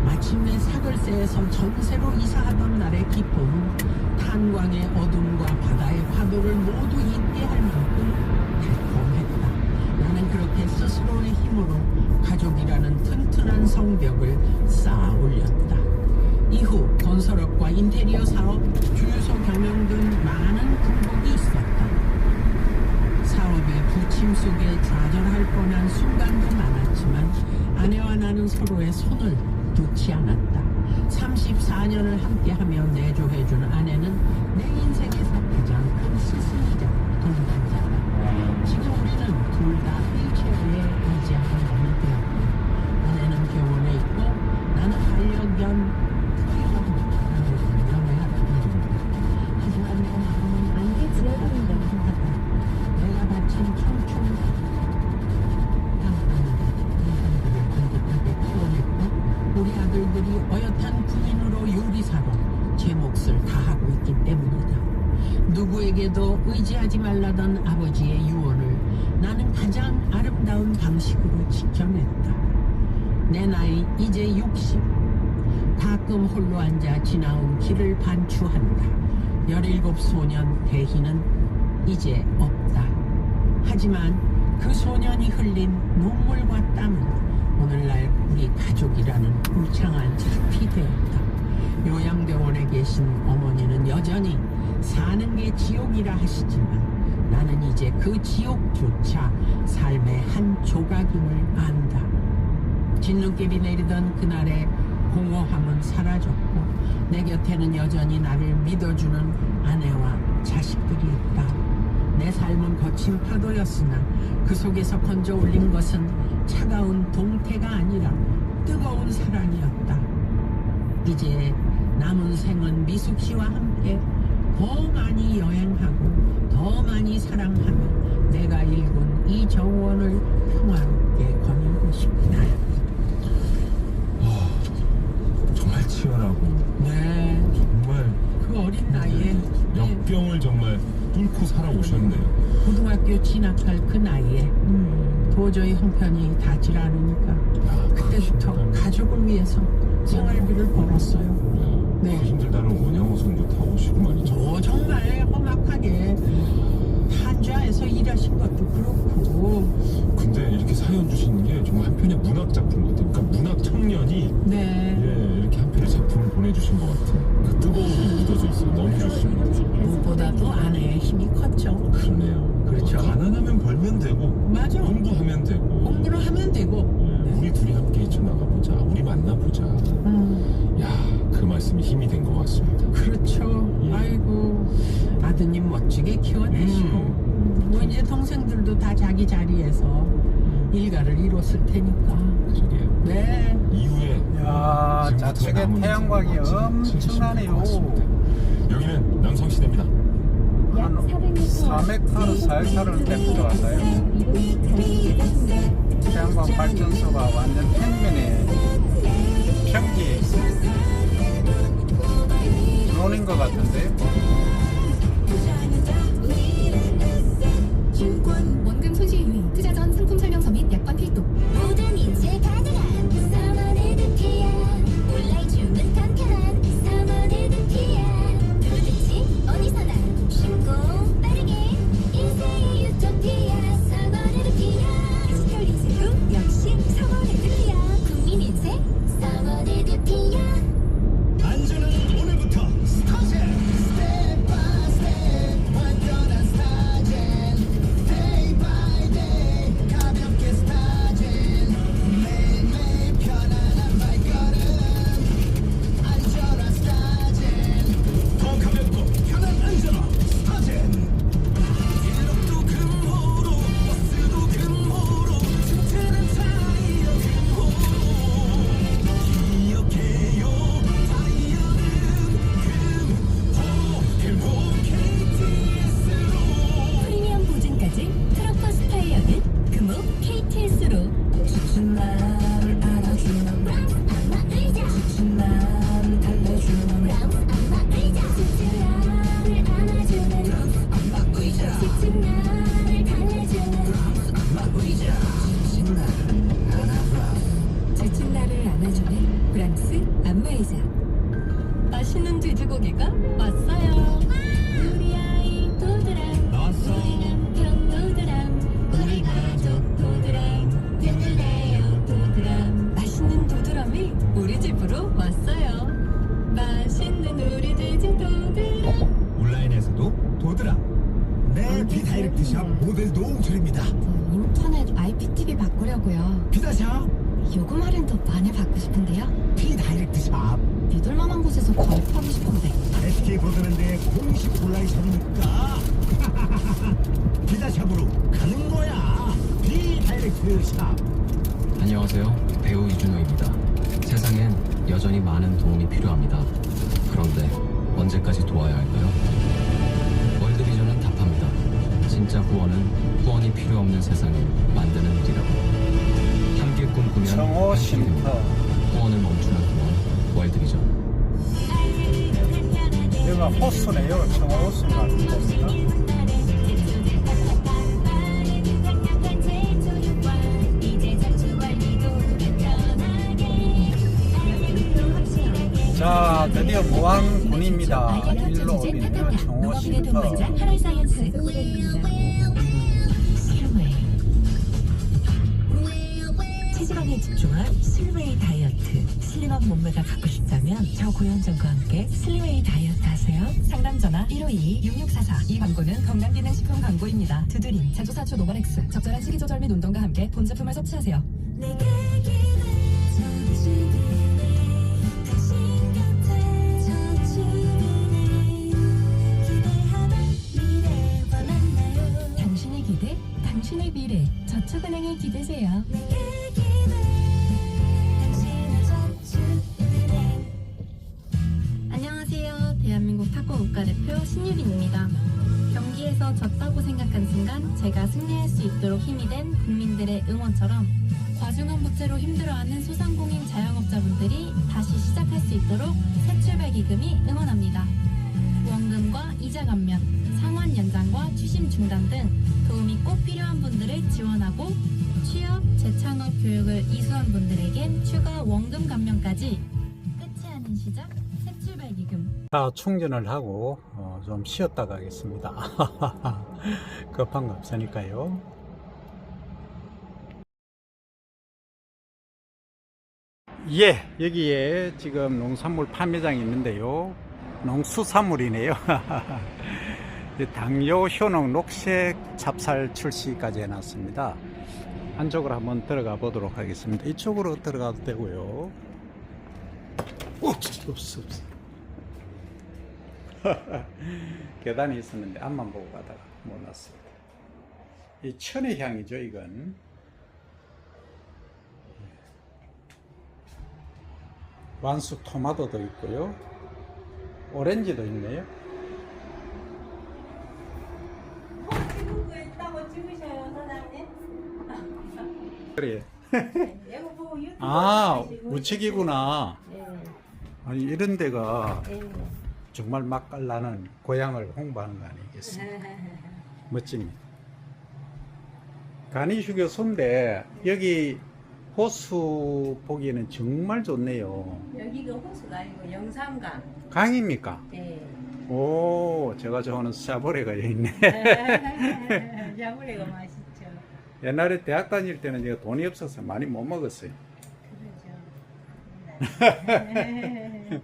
마침내 사글세에서 전세로 이사하던 날의 기쁨은 탄광의 어둠과 바다의 파도를 모두 잊게 할 만큼 달콤했다. 나는 그렇게 스스로의 힘으로 가족이라는 튼튼한 성벽을 쌓아 올렸다. 이후 건설업과 인테리어 사업, 주유소 경영 등 많은 굴곡이 있었다. 사업의 부침 속에 좌절할 뻔한 순간도 많았지만 아내와 나는 서로의 손을 놓지 않았다. 34년을 함께하며 내조해준 아내는 내 인생에서 가장 큰 스승이자 동반자다. 지금 우리는 둘 다 휠체어에 의지하는 몸이 되었고 아내는 병원에 있고 나는 반려견 안개 지역입니다. 내가 바친 청춘 인간들을 건강하게 키워냈고 우리 아들들이 어엿한 군인으로 요리사로 제 몫을 다하고 있기 때문이다. 누구에게도 의지하지 말라던 아버지의 유언을 나는 가장 아름다운 방식으로 지켜냈다. 내 나이 이제 60. 가끔 홀로 앉아 지나온 길을 반추한다. 17 소년 대희는 이제 없다. 하지만 그 소년이 흘린 눈물과 땀은 오늘날 우리 가족이라는 울창한 숲이 되었다. 요양병원에 계신 어머니는 여전히 사는 게 지옥이라 하시지만 나는 이제 그 지옥조차 삶의 한 조각임을 안다. 진눈깨비 내리던 그날의 공허함은 사라졌고 내 곁에는 여전히 나를 믿어주는 아내와 자식들이 있다. 내 삶은 거친 파도였으나 그 속에서 건져 올린 것은 차가운 동태가 아니라 뜨거운 사랑이었다. 이제 남은 생은 미숙 씨와 함께 더 많이 여행하고 더 많이 사랑하며 내가 읽은 이 정원을 평화롭게 거닐고 싶다. 정말 치열하고 네, 정말 그 어린 나이에 역병을 정말 뚫고 살아오셨네요. 고등학교 진학할 그 나이에 도저히 형편이 닿질 않으니까 그때부터 가족을 위해서 생활비를 벌었어요. 네. 그 힘들다는 원양어선도 다 오시고 말이죠. 정말 험악하게 한좌에서 일하신 것도 그렇고. 근데 이렇게 사연 주시는 게 정말 한편의 문학 작품 같아요. 그러니까 문학 청년이 이렇게 한편의 작품을 보내주신 것 같아요. 그 뜨거움이 묻어져 있어요. 너무 좋습니다. 무엇보다도 아내의 힘이 컸죠. 그러네요. 그렇죠. 가난하면 벌면 되고 맞아. 공부하면 되고 공부를 하면 되고 우리 둘이 함께 헤쳐나가보자. 우리 만나보자. 야, 그 말씀이 힘이 된 것 같습니다. 그렇죠. 아이고, 아드님 멋지게 키워내시고 뭐 이제 동생들도 다 자기 자리에서 일가를 이뤘을 테니까. 그러게요. 네. 이후에 야, 좌측에 태양광이 엄청나네요. 여기는 남성시대입니다. 한 4헥타르, 4헥타르는 될 것 같아요. 태양광 발전소가 완전 평면에 평지에 있습니다. 드론인 것 같은데. 안아주는 지친 나를 달래주는 지친 나를 안아주는 프랑스 안마의자. 맛있는 돼지고기가 왔어요. 우리 아이 도드람, 나왔어. 우리 남편 도드람, 우리 가족 도드람, 든든해요 도드람. 맛있는 도드람이 우리 집으로 왔어요. 맛있는 우리 돼지 도드람. 온라인에서도 도드람. 네, 비다이렉트샵 모델도 옹철입니다. 인터넷 IPTV 바꾸려고요. 비다샵, 요금 할인도 많이 받고 싶은데요. 비다이렉트샵. 믿을 만한 곳에서 가입하고 싶은데. SK 브로드밴드의 공식 온라인샵이니까 비다샵으로 가는 거야. 비다이렉트샵. 안녕하세요. 배우 이준호입니다. 세상엔 여전히 많은 도움이 필요합니다. 그런데 언제까지 도와야 할까요? 월드비전은 답합니다. 진짜 후원은 후원이 필요 없는 세상을 만드는 일이라고. 함께 꿈꾸면 정호 현실입니다. 쉼터. 후원을 멈추는 후원 월드비전. 여기가 호수네요. 정호 호수 같은 곳인가? 자, 드디어 무안군입니다. 일로 오면 정호 쉼터. 체지방에 집중한 슬림웨이 다이어트. 슬림한 몸매가 갖고 싶다면 저 고현정과 함께 슬림웨이 다이어트 하세요. 상담 전화 1522-6644. 이 광고는 건강기능식품 광고입니다. 두드림, 제조사초 노바렉스. 적절한 식이 조절 및 운동과 함께 본 제품을 섭취하세요. 당신의 기대, 당신의 미래. 저축은행에 기대세요. 안녕하세요. 대한민국 탁구 국가대표 신유빈입니다. 경기에서 졌다고 생각한 순간 제가 승리할 수 있도록 힘이 된 국민들의 응원처럼 과중한 부채로 힘들어하는 소상공인 자영업자분들이 다시 시작할 수 있도록 새출발기금이 응원합니다. 원금과 이자 감면, 상환 연장과 추심 중단 등 도움이 꼭 필요한 분들을 지원하고 취업, 재창업 교육을 이수한 분들에겐 추가 원금 감면까지. 끝이 아닌 시작, 새출발기금. 자, 충전을 하고 좀 쉬었다 가겠습니다. 급한 거 없으니까요. 예, 여기에 지금 농산물 판매장이 있는데요. 농수산물이네요. 당뇨, 효능, 녹색 찹쌀 출시까지 해놨습니다. 안쪽으로 한번 들어가 보도록 하겠습니다. 이쪽으로 들어가도 되고요. 없어. 계단이 있었는데 앞만 보고 가다가 못 났습니다. 이 천의 향이죠, 이건. 완숙 토마토도 있고요. 오렌지도 있네요. 있다고 찍으셔요, 사장님? 그래. 아, 우측이구나. 아니, 이런 데가 정말 맛깔나는 고향을 홍보하는 거 아니겠습니까? 멋집니다. 간이휴게소인데 여기 호수 보기에는 정말 좋네요. 여기가 호수가 아니고 영삼강. 강입니까? 네. 오, 제가 좋아하는 샤브레가 여기 있네. 샤브레가 맛있죠. 옛날에 대학 다닐 때는 제가 돈이 없어서 많이 못 먹었어요. 그러죠.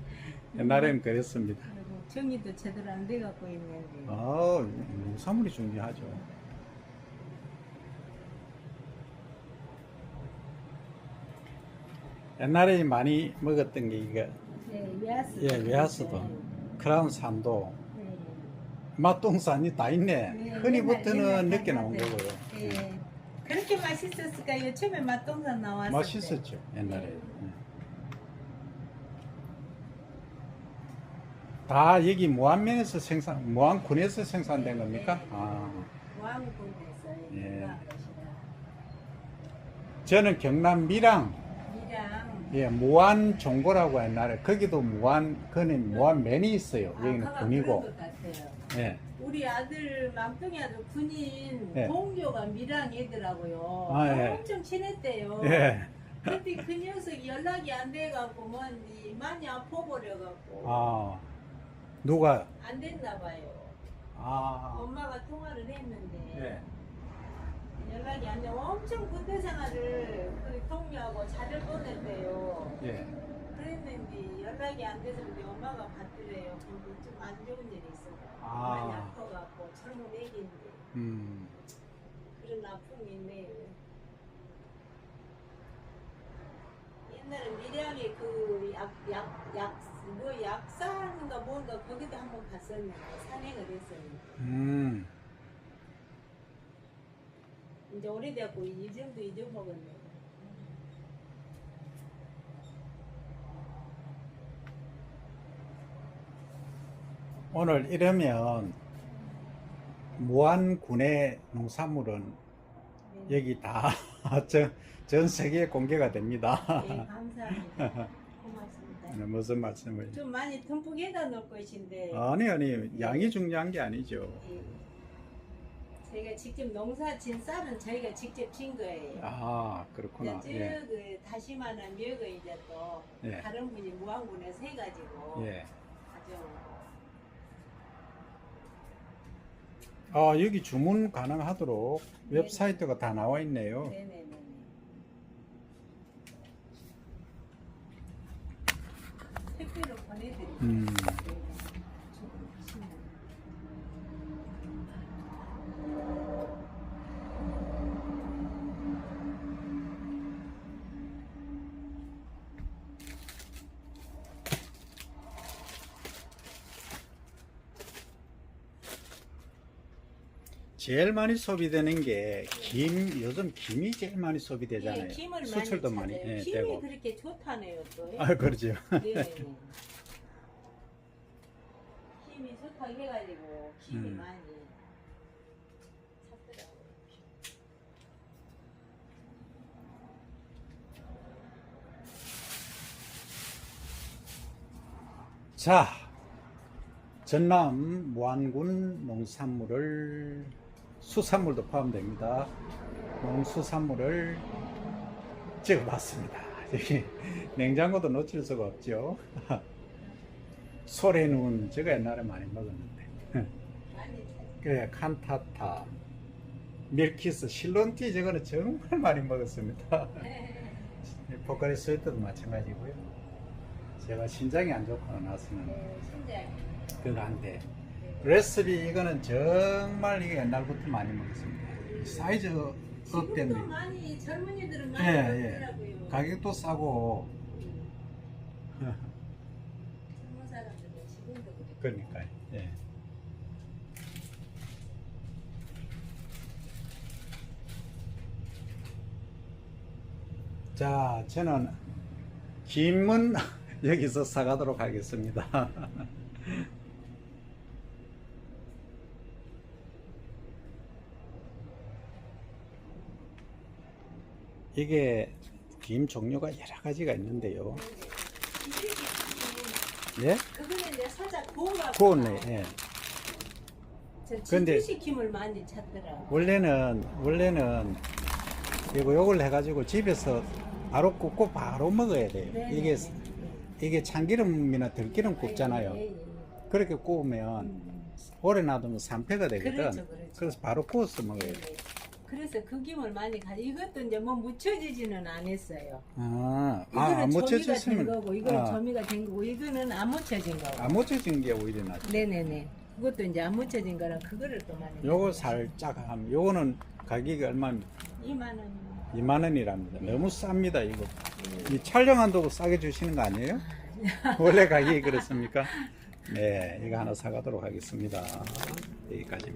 옛날에는 그랬습니다. 그리고 정리도 제대로 안 돼갖고 있는데. 아, 농산물이 중요하죠. 옛날에 많이 먹었던 게 이거. 네, 외화수. 예, 외화수도. 크라운 산도. 네. 맛동산이 다 있네. 네, 흔히부터는 옛날 늦게 다 나온 있는데. 거고요. 예. 그렇게 맛있었을까요? 처음에 맛동산 나왔을 때. 맛있었죠, 옛날에. 네. 다 여기 무안면에서 무안군에서 생산된 겁니까? 네. 아, 무안군에서. 예. 저는 경남 밀양. 예, 무한 종고라고 옛날에 거기도 무한맨이 있어요. 여기는 아빠가 군이고. 그런 것 같아요. 예. 우리 아들 맘뚱이 아들 군인 예. 동료가 밀양이더라고요. 아, 예. 엄청 친했대요. 예. 근데 그 녀석이 연락이 안 돼갖고 뭔지 많이 아파버려갖고 아, 누가? 안 됐나 봐요. 아, 엄마가 통화를 했는데 예. 연락이 안 되고 엄청 군대 생활을 그 동료하고 잘을 보냈대요. 예. 그랬는데 연락이 안 돼서 우리 엄마가 받더래요. 근데 좀 안 좋은 일이 있어요. 아. 많이 아파갖고 젊은 애기인데 그런 아픔이 있네요. 옛날에 밀양에 그 약사인가 뭔가 거기도 한번 갔었는데 산행을 했었는데 이제 오래돼갖고 이름도 잊어먹었네. 오늘 이러면 무안군의 농산물은 여기 다 전 세계에 공개가 됩니다. 네, 감사합니다. 고맙습니다. 무슨 말씀을? 좀 많이 듬뿍에다 넣을 것인데. 아니 양이 중요한 게 아니죠. 저희가 직접 농사 진 쌀은 저희가 직접 진 거예요. 아, 그렇구나. 이제 그 다시마나 미역은 이제 또 예. 다른 분이 무안군에서 해가지고 예. 가져오고. 여기 주문 가능하도록 웹사이트가 다 나와 있네요. 네네네. 택배로 보내드릴게요. 제일 많이 소비되는 게 요즘 김이 제일 많이 소비되잖아요. 예, 김을 수출도 많이 많이 찾아요. 김이 되고. 그렇게 좋다네요 또. 아, 그렇죠. 네네네. 김이 좋다고 해가지고 김이 많이 찾더라고요. 자, 전남 무안군 농산물을 수산물도 포함됩니다. 농수산물을 찍어봤습니다. 여기 냉장고도 놓칠 수가 없죠. 소래눈 제가 옛날에 많이 먹었는데 그래, 칸타타, 밀키스, 실론티 저거는 정말 많이 먹었습니다. 포카리 스웨트도 마찬가지고요. 제가 신장이 안 좋고 나서는 그거 한데 레시피 이거는 정말 이게 옛날부터 많이 먹었습니다. 사이즈 업 때문에 지금도 많이 젊은이들은 많이 먹더라고요. 가격도 싸고 젊은 사람들은 지금도 그래. 그러니까요. 예. 자, 저는 김은 여기서 사가도록 하겠습니다. 이게 김 종류가 여러 가지가 있는데요. 예? 그거는 이제 살짝 구워가. 구웠네. 예. 근데 지주식 김을 많이 찾더라고. 원래는 요걸 해가지고 집에서 바로 굽고 바로 먹어야 돼요. 네네네. 이게 참기름이나 들기름 굽잖아요. 그렇게 구우면 오래 놔두면 산패가 되거든. 그렇죠. 그래서 바로 구워서 먹어야 돼요. 그래서 그 김을 많이 가져. 이것도 이제 뭐 묻혀지지는 않았어요. 안 이거는 조미가 된 묻혀졌으면 거고, 이거는 조미가 된 거고, 이거는 안 묻혀진 거고. 안 묻혀진 게 오히려 낫죠. 네네네. 그것도 이제 안 묻혀진 거라 그거를 또 많이. 요거 살짝 하면 요거는 가격이 얼마입니까? 2만 원. 2만 원이랍니다. 너무 쌉니다 이거. 이 촬영한다고 싸게 주시는 거 아니에요? 원래 가격이 그렇습니까? 네, 이거 하나 사가도록 하겠습니다. 여기까지.